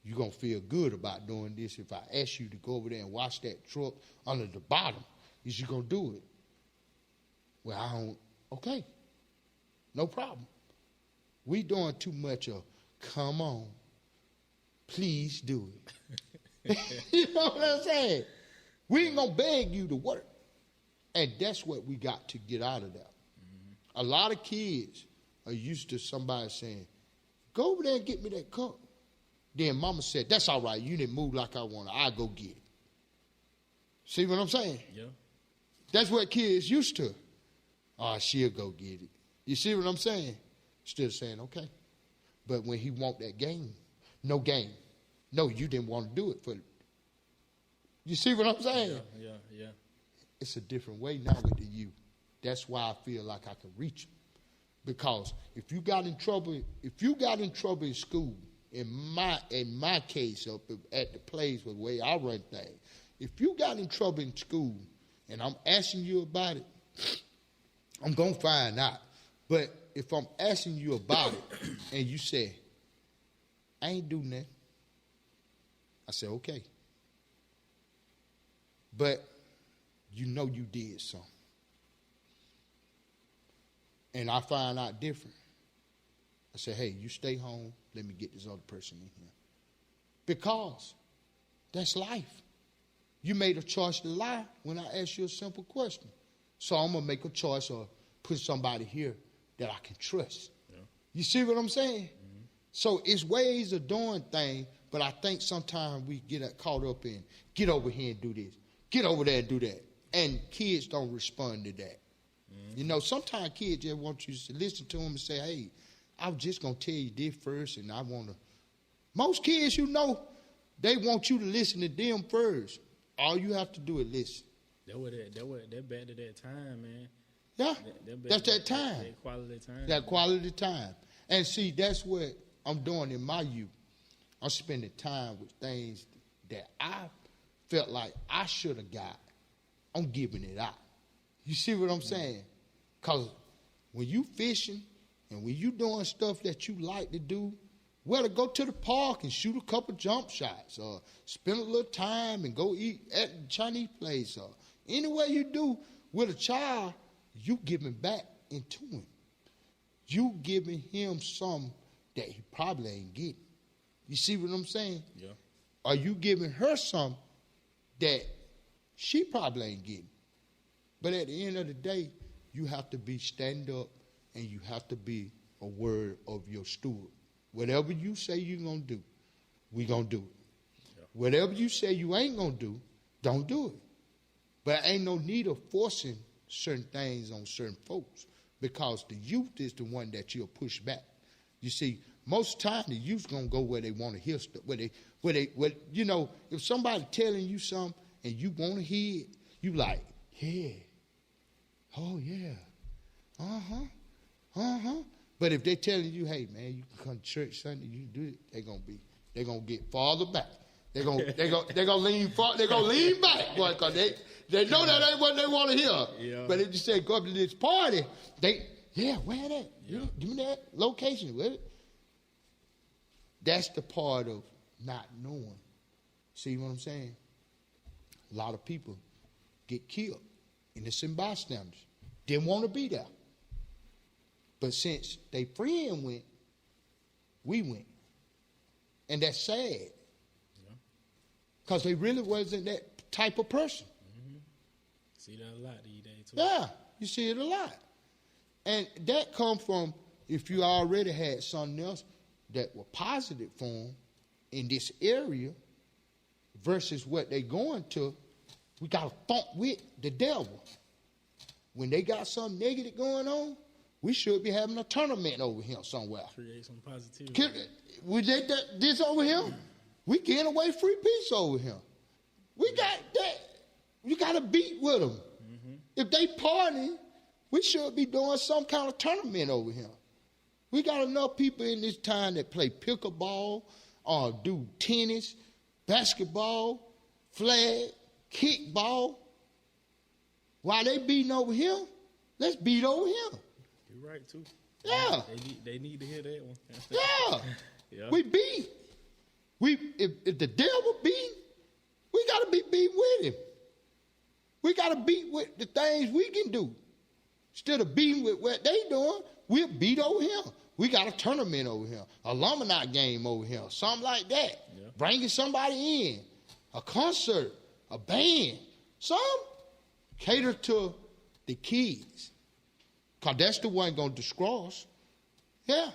you're going to feel good about doing this. If I ask you to go over there and wash that truck under the bottom, is you going to do it? Well, I don't. Okay. No problem. We doing too much of, come on, please do it. You know what I'm saying? We ain't going to beg you to work. And that's what we got to get out of that. Mm-hmm. A lot of kids are used to somebody saying, go over there and get me that cup. Then mama said, that's all right. You didn't move like I wanted. I'll go get it. See what I'm saying? Yeah. That's what kids used to. Oh, she'll go get it. You see what I'm saying? Still saying, okay. But when he want that game, no game. No, you didn't want to do it for it. You see what I'm saying? Yeah. It's a different way now with the youth. That's why I feel like I can reach them. Because if you got in trouble in school, in my case up at the place with the way I run things, if you got in trouble in school and I'm asking you about it, I'm going to find out. But if I'm asking you about it and you say, I ain't do nothing, I say, okay. But you know you did something. And I find out different. I say, hey, you stay home. Let me get this other person in here. Because that's life. You made a choice to lie when I asked you a simple question. So I'm going to make a choice or put somebody here that I can trust. Yeah. You see what I'm saying? Mm-hmm. So it's ways of doing things, but I think sometimes we get caught up in, get over here and do this. Get over there and do that. And kids don't respond to that. Mm-hmm. Sometimes kids just want you to listen to them and say, hey, I'm just going to tell you this first, and I want to. Most kids, they want you to listen to them first. All you have to do is listen. They're back to that time, man. Yeah, that's that time. That quality time. That quality time. And see, that's what I'm doing in my youth. I'm spending time with things that I felt like I should have got. I'm giving it out. You see what I'm saying? Because when you fishing and when you doing stuff that you like to do Well, to go to the park and shoot a couple jump shots, or spend a little time and go eat at the Chinese place, or any way you do with a child, you giving back into him. You giving him something that he probably ain't getting. You see what I'm saying? Yeah. Are you giving her something that she probably ain't getting? But at the end of the day, you have to be stand up and you have to be a word of your steward. Whatever you say you're going to do, we going to do it. Yeah. Whatever you say you ain't going to do, don't do it. But ain't no need of forcing certain things on certain folks, because the youth is the one that you'll push back. You see, most time the youth going to go where they want to hear stuff. You know, if somebody telling you something and you want to hear it, you like, yeah, oh yeah, But if they're telling you, hey man, you can come to church Sunday, you do it, they're gonna get farther back. They're gonna lean back, boy, because they know that ain't what they want to hear. Yeah. But if you say go up to this party, where that? Yeah. Give me that location. Where? That's the part of not knowing. See what I'm saying? A lot of people get killed, innocent bystanders. Didn't want to be there. But since they friend went, we went. And that's sad. Because they really wasn't that type of person. Mm-hmm. See that a lot these days, too. Yeah, you see it a lot. And that come from if you already had something else that was positive for them in this area versus what they going to, we got to funk with the devil. When they got something negative going on, we should be having a tournament over here somewhere. Create some positivity. This over here, we getting away free peace over here. We got that. You got to beat with them. Mm-hmm. If they party, we should be doing some kind of tournament over here. We got enough people in this time that play pickleball or do tennis, basketball, flag, kickball. While they beating over here, let's beat over here. You're right, too. Yeah. They need to hear that one. Yeah. Yeah. We beat. If the devil beat, we got to be beat with him. We got to beat with the things we can do. Instead of beating with what they doing, we'll beat over here. We got a tournament over here, a alumni game over here, something like that. Yeah. Bringing somebody in, a concert, a band, cater to the kids. Because that's the one going to destroy us. Yeah.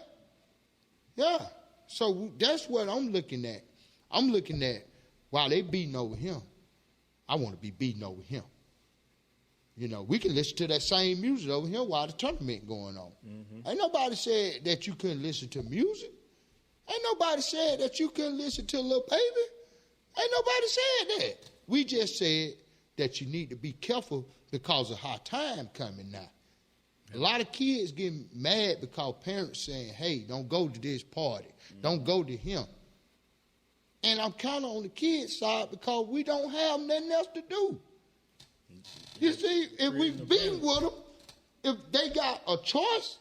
Yeah. So that's what I'm looking at. I'm looking at, while they beating over him, I want to be beating over him. You know, we can listen to that same music over here while the tournament going on. Mm-hmm. Ain't nobody said that you couldn't listen to music. Ain't nobody said that you couldn't listen to Lil Baby. Ain't nobody said that. We just said that you need to be careful because of how time coming now. A lot of kids getting mad because parents saying, hey, don't go to this party. Mm-hmm. Don't go to him. And I'm kind of on the kids' side because we don't have nothing else to do. You see, if we beat with them, if they got a choice,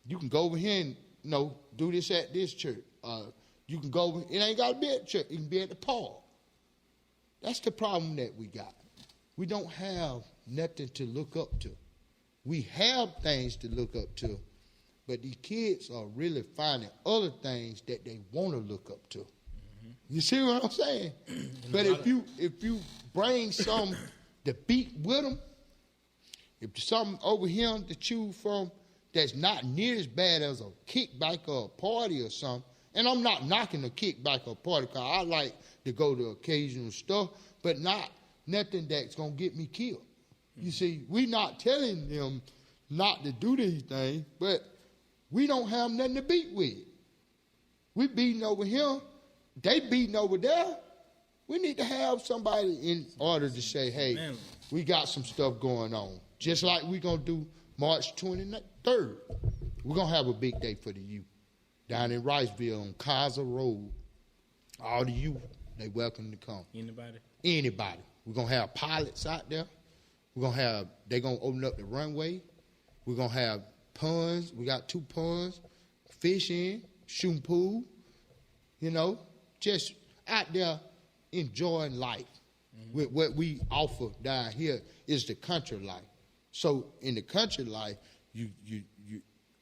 you can go over here and, do this at this church. You can go over, it ain't got to be at church. You can be at the park. That's the problem that we got. We don't have nothing to look up to. We have things to look up to, but these kids are really finding other things that they want to look up to. Mm-hmm. You see what I'm saying? But if you bring some to beat with them, if there's something over here to choose from that's not near as bad as a kickback or a party or something, and I'm not knocking a kickback or a party because I like to go to occasional stuff, but not nothing that's going to get me killed. You see, we not telling them not to do these things, but we don't have nothing to beat with. We beating over here, they beating over there. We need to have somebody in order to say, hey, we got some stuff going on. Just like we're going to do March 23rd. We're going to have a big day for the youth down in Riceville on Kaiser Road. All the youth, they welcome to come. Anybody. We're going to have pilots out there. They're going to open up the runway. We're going to have ponds. We got 2 ponds, fishing, shooting pool. just out there enjoying life. With what we offer down here is the country life. So in the country life,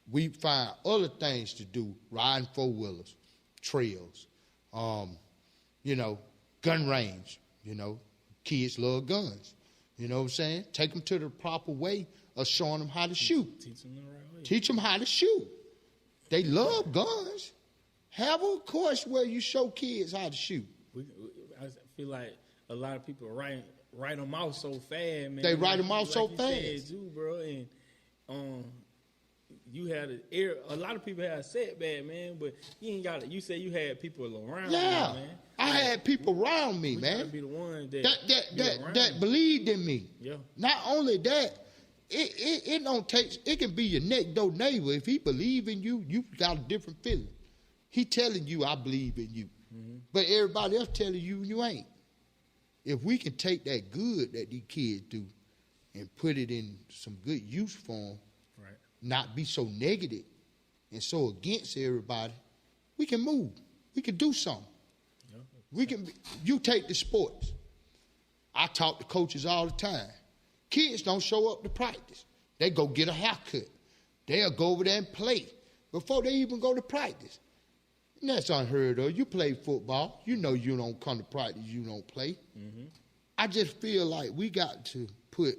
we find other things to do, riding four-wheelers, trails, gun range, kids love guns. You know what I'm saying? Take them to the proper way of showing them how to shoot. Teach them the right way. Teach them how to shoot. They love guns. Have a course where you show kids how to shoot. I feel like a lot of people write them out so fast, man. They write them out so fast. Said, too, bro. And you had a lot of people had a setback, man. But you ain't got it. You say you had people around you, man. I had people around me, man. Be the ones that believed in me. Yeah. Not only that, it don't take. It can be your next door neighbor. If he believe in you, you got a different feeling. He telling you, I believe in you. Mm-hmm. But everybody else telling you ain't. If we can take that good that these kids do and put it in some good use for them, right, not be so negative and so against everybody, we can move. We can do something. Yeah. We can. You take the sports. I talk to coaches all the time. Kids don't show up to practice. They go get a haircut. They'll go over there and play before they even go to practice. And that's unheard of. You play football. You know you don't come to practice, you don't play. Mm-hmm. I just feel like we got to put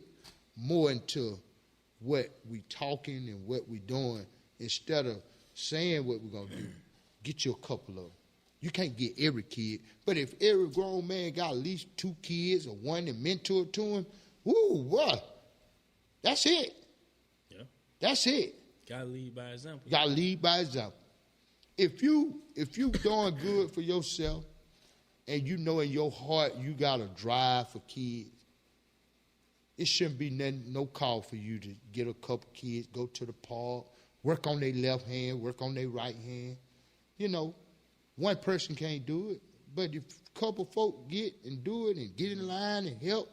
more into what we talking and what we doing instead of saying what we're going to do. Get you a couple of them. You can't get every kid. But if every grown man got at least 2 kids or one and mentor to him, woo, what? That's it. Yeah. That's it. Got to lead by example. Got to lead by example. If you doing good for yourself and you know in your heart you got a drive for kids, it shouldn't be no call for you to get a couple kids, go to the park, work on their left hand, work on their right hand. One person can't do it, but if a couple folk get and do it and get in line and help,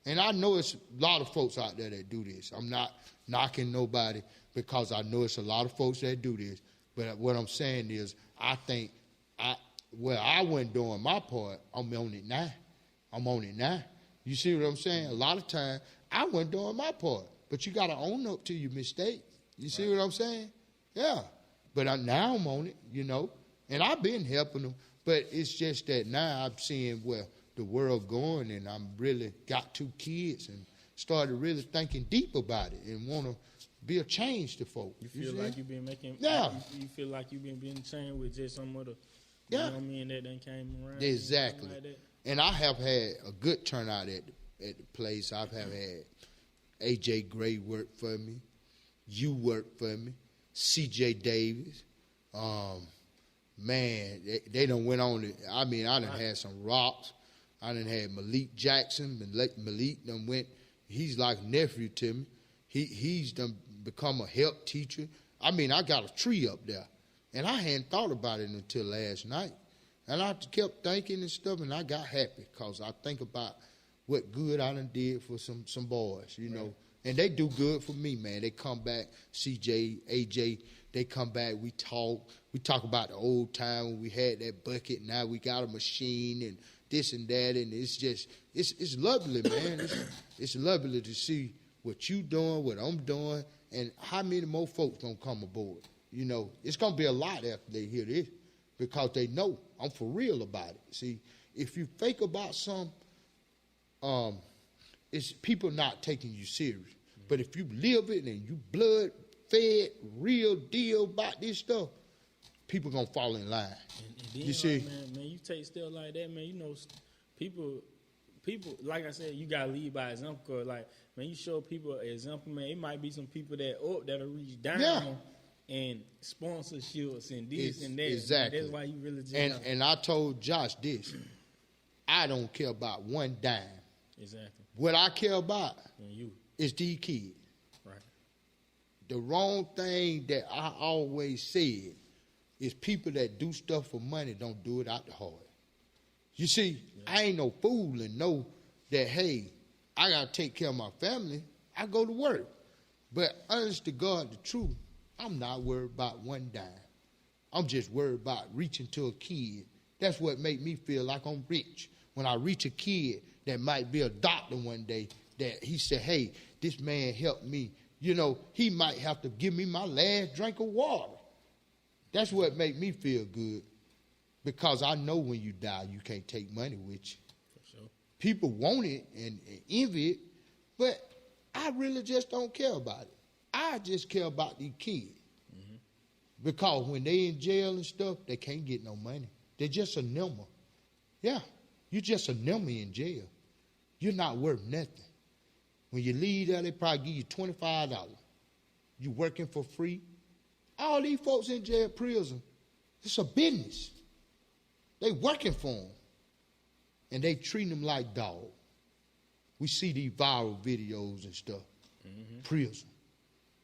and I know it's a lot of folks out there that do this. I'm not knocking nobody because I know it's a lot of folks that do this. But what I'm saying is, I think I wasn't doing my part. I'm on it now. You see what I'm saying? A lot of times, I wasn't doing my part. But you got to own up to your mistake. You see what I'm saying? Yeah. But now I'm on it, And I've been helping them. But it's just that now I'm seeing where the world going, and I'm really got 2 kids and started really thinking deep about it and want to be a change to folks. You feel like you've been making, you feel like you've been being changed with just some of the, you know what I mean, that done came around. Exactly. Like that. And I have had a good turnout at the place. I've had AJ Gray work for me. You work for me. CJ Davis. Man, they done went on it. I mean, I done had some rocks. I done had Malik Jackson. Malik done went, he's like a nephew to me. He's done become a help teacher. I mean, I got a tree up there. And I hadn't thought about it until last night. And I kept thinking and stuff, and I got happy because I think about what good I done did for some boys, know. And they do good for me, man. They come back, CJ, AJ, they come back, we talk. We talk about the old time when we had that bucket. Now we got a machine and this and that. And it's just, it's lovely, man. It's lovely to see what you doing, what I'm doing, and how many more folks gonna come aboard. It's gonna be a lot after they hear this because they know I'm for real about it. See, if you fake about something, it's people not taking you serious. But if you live it and you blood fed, real deal about this stuff, people gonna fall in line. And then, you see, man, you take stuff like that, man. People, like I said, you gotta lead by example. Cause like, man, you show people an example, man. It might be some people that'll reach down and sponsorships and this and that. Exactly. And that's why you really just and I told Josh this. I don't care about one dime. Exactly. What I care about you is these kids. Right. The wrong thing that I always said is people that do stuff for money don't do it out the heart. You see, I ain't no fool and know that, hey, I got to take care of my family. I go to work. But honest to God, the truth, I'm not worried about one dime. I'm just worried about reaching to a kid That's what make me feel like I'm rich. When I reach a kid that might be a doctor one day, that he said, hey, this man helped me. You know, he might have to give me my last drink of water. That's what make me feel good. Because I know when you die, you can't take money with you. For sure. People want it and envy it, but I really just don't care about it. I just care about these kids. Mm-hmm. Because when they in jail and stuff, they can't get no money. They're just a number. Yeah, you're just a number in jail. You're not worth nothing. When you leave there, they probably give you $25. You working for free. All these folks in jail, prison, it's a business. They working for them. And they treating them like dogs. We see these viral videos and stuff. Mm-hmm. Prison.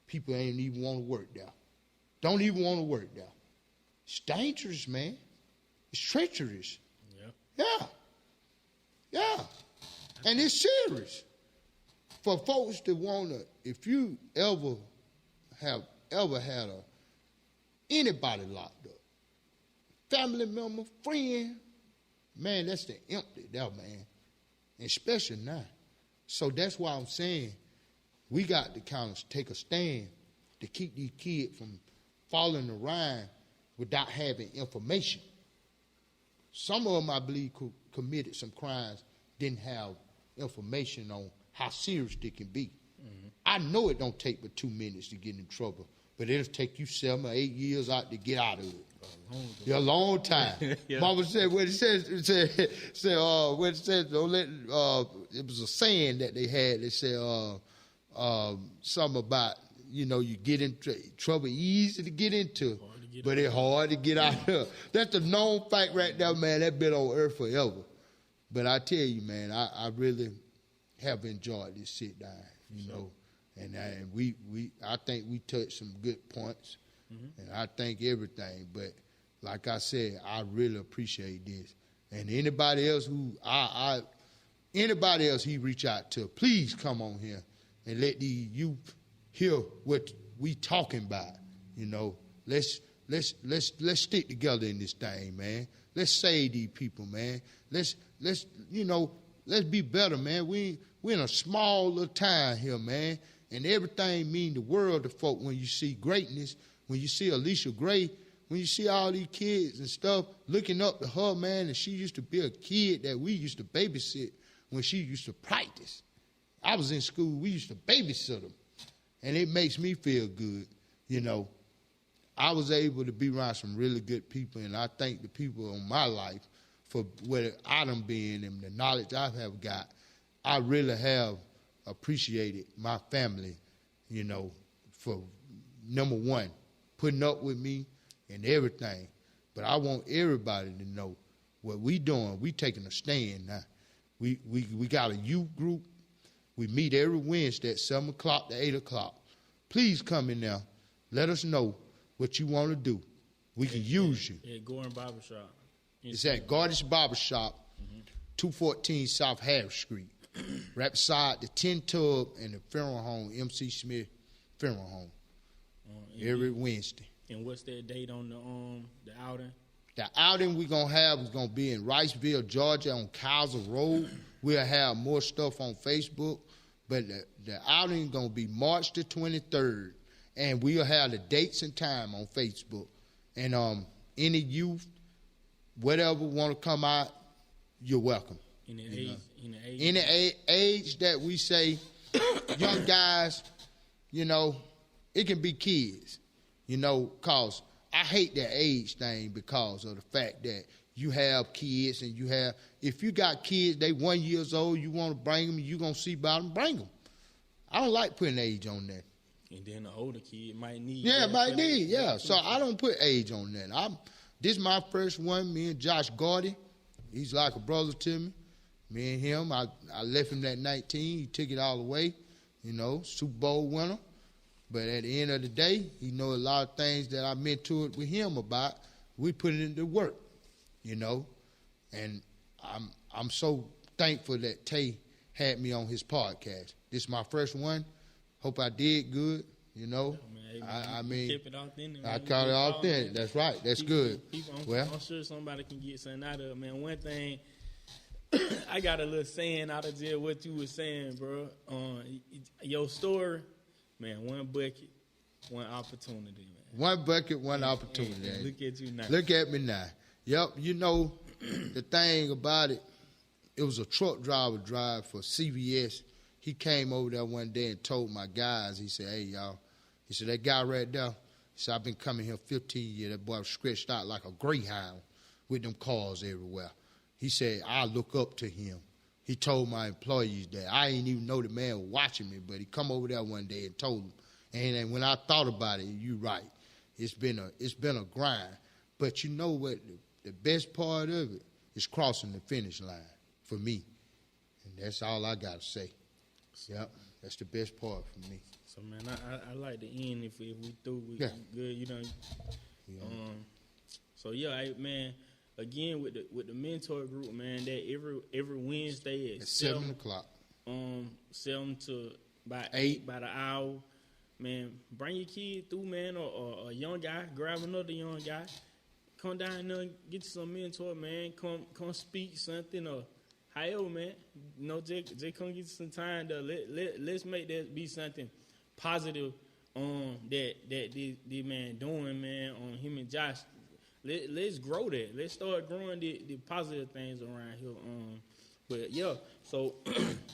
People ain't even want to work there. Don't even want to work there. It's dangerous, man. It's treacherous. Yeah. And it's serious. For folks that want to, if you ever had anybody locked up, family member, friend, man, that's the empty there, man. And especially now. So that's why I'm saying we got to kind of take a stand to keep these kids from falling around without having information. Some of them, I believe, committed some crimes, didn't have information on how serious they can be. Mm-hmm. I know it don't take but 2 minutes to get in trouble, but it'll take you 7 or 8 years out to get out of it. A long time. Yeah. Mama said when it says when it says don't let it was a saying that they had. They said something about you get in trouble easy to get into, but it's hard to get out of. That's the known fact right there, man. That been on earth forever. But I tell you, man, I really have enjoyed this sit down. And I think we touched some good points. Mm-hmm. And I think everything, but like I said, I really appreciate this. And anybody else anybody else he reach out to, please come on here and let the youth hear what we talking about. Let's stick together in this thing, man. Let's save these people, man. Let's be better, man. We in a small little town here, man, and everything mean the world to folk when you see greatness. When you see Alicia Gray, when you see all these kids and stuff looking up to her, man, and she used to be a kid that we used to babysit when she used to practice. I was in school, we used to babysit them, and it makes me feel good, I was able to be around some really good people, and I thank the people in my life for where I done been and the knowledge I have got. I really have appreciated my family, for number one, putting up with me and everything. But I want everybody to know what we doing. We taking a stand now. We got a youth group. We meet every Wednesday at 7 o'clock to 8 o'clock. Please come in there. Let us know what you want to do. We can use you. Yeah, Gordon Barbershop. It's at Gordon's Barbershop, 214 South Harris Street, right beside the Tin Tub and the funeral home, MC Smith Funeral Home. Every Wednesday. And what's that date on the outing? The outing we're going to have is going to be in Riceville, Georgia on Kaiser Road. We'll have more stuff on Facebook. But the outing is going to be March the 23rd. And we'll have the dates and time on Facebook. And any youth, whatever want to come out, you're welcome. Any age that we say, young guys, it can be kids, because I hate that age thing because of the fact that you have kids and if you got kids, they 1 year old, you want to bring them, you going to see about them, bring them. I don't like putting age on that. And then the older kid might need. Yeah. So I don't put age on that. This is my first one, me and Josh Gordy. He's like a brother to me. Me and him, I left him at 19. He took it all away, Super Bowl winner. But at the end of the day, he know a lot of things that I mentored with him about. We put it into work, And I'm so thankful that Tay had me on his podcast. This is my first one. Hope I did good, Man, Hey, I mean, keep it authentic. I call it authentic. That's right. That's good. I'm sure somebody can get something out of it, man. One thing, I got a little saying out of jail. What you was saying, bro? Your story, man. One bucket, one opportunity, man. One bucket, one opportunity. And look at you now. Look at me now. Yep. You know, the thing about it, it was a truck drive for CVS. He came over there one day and told my guys, he said, hey, y'all. He said, that guy right there, he said, I've been coming here 15 years. That boy was stretched out like a greyhound with them cars everywhere. He said, I look up to him. He told my employees that. I didn't even know the man was watching me, but he come over there one day and told them. And when I thought about it, you're right. It's been a grind. But you know what? The best part of it is crossing the finish line for me. And that's all I got to say. Yep, that's the best part for me. So, man, I like the end if we through. We good, you know. Yeah. So, yeah, man, again, with the mentor group, man, that every Wednesday at 7 o'clock. 7 to about 8. About an hour. Man, bring your kid through, man, or a young guy. Grab another young guy. Come down there and get you some mentor, man. Come speak something or however, man. You know, just come get you some time to let's make that be something positive that the man doing, man, on him and Josh. Let's grow that. Let's start growing the positive things around here. But yeah, so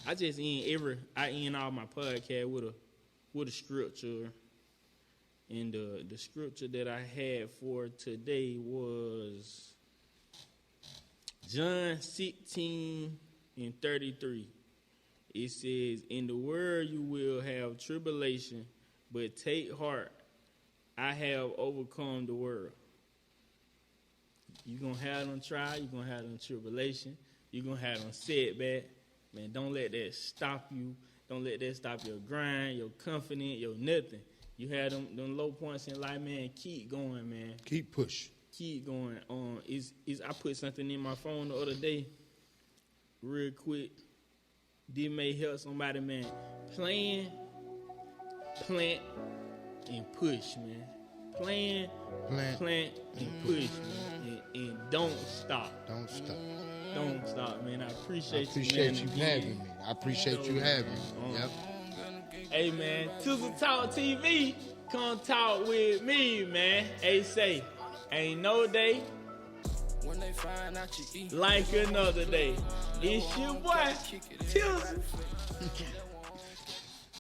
I just end all my podcast with a scripture. And the scripture that I had for today was John 16:33. It says, in the world you will have tribulation, but take heart, I have overcome the world. You're going to have them trial, you're going to have them tribulation, you're going to have them setback. Man, don't let that stop you. Don't let that stop your grind, your confidence, your nothing. You had them low points in life, man. Keep going, man. Keep pushing. Keep going. I put something in my phone the other day, real quick. This may help somebody, man. Plan, plant, and push, man. Plan, plant, and push, man. And don't stop. Don't stop. Don't stop, man. I appreciate you having me. I appreciate you having me. Yep. Hey, man, TizzleTalkTV, come talk with me, man. Hey, say, ain't no day when they find out you eat like another day. It's your boy, Tizzle.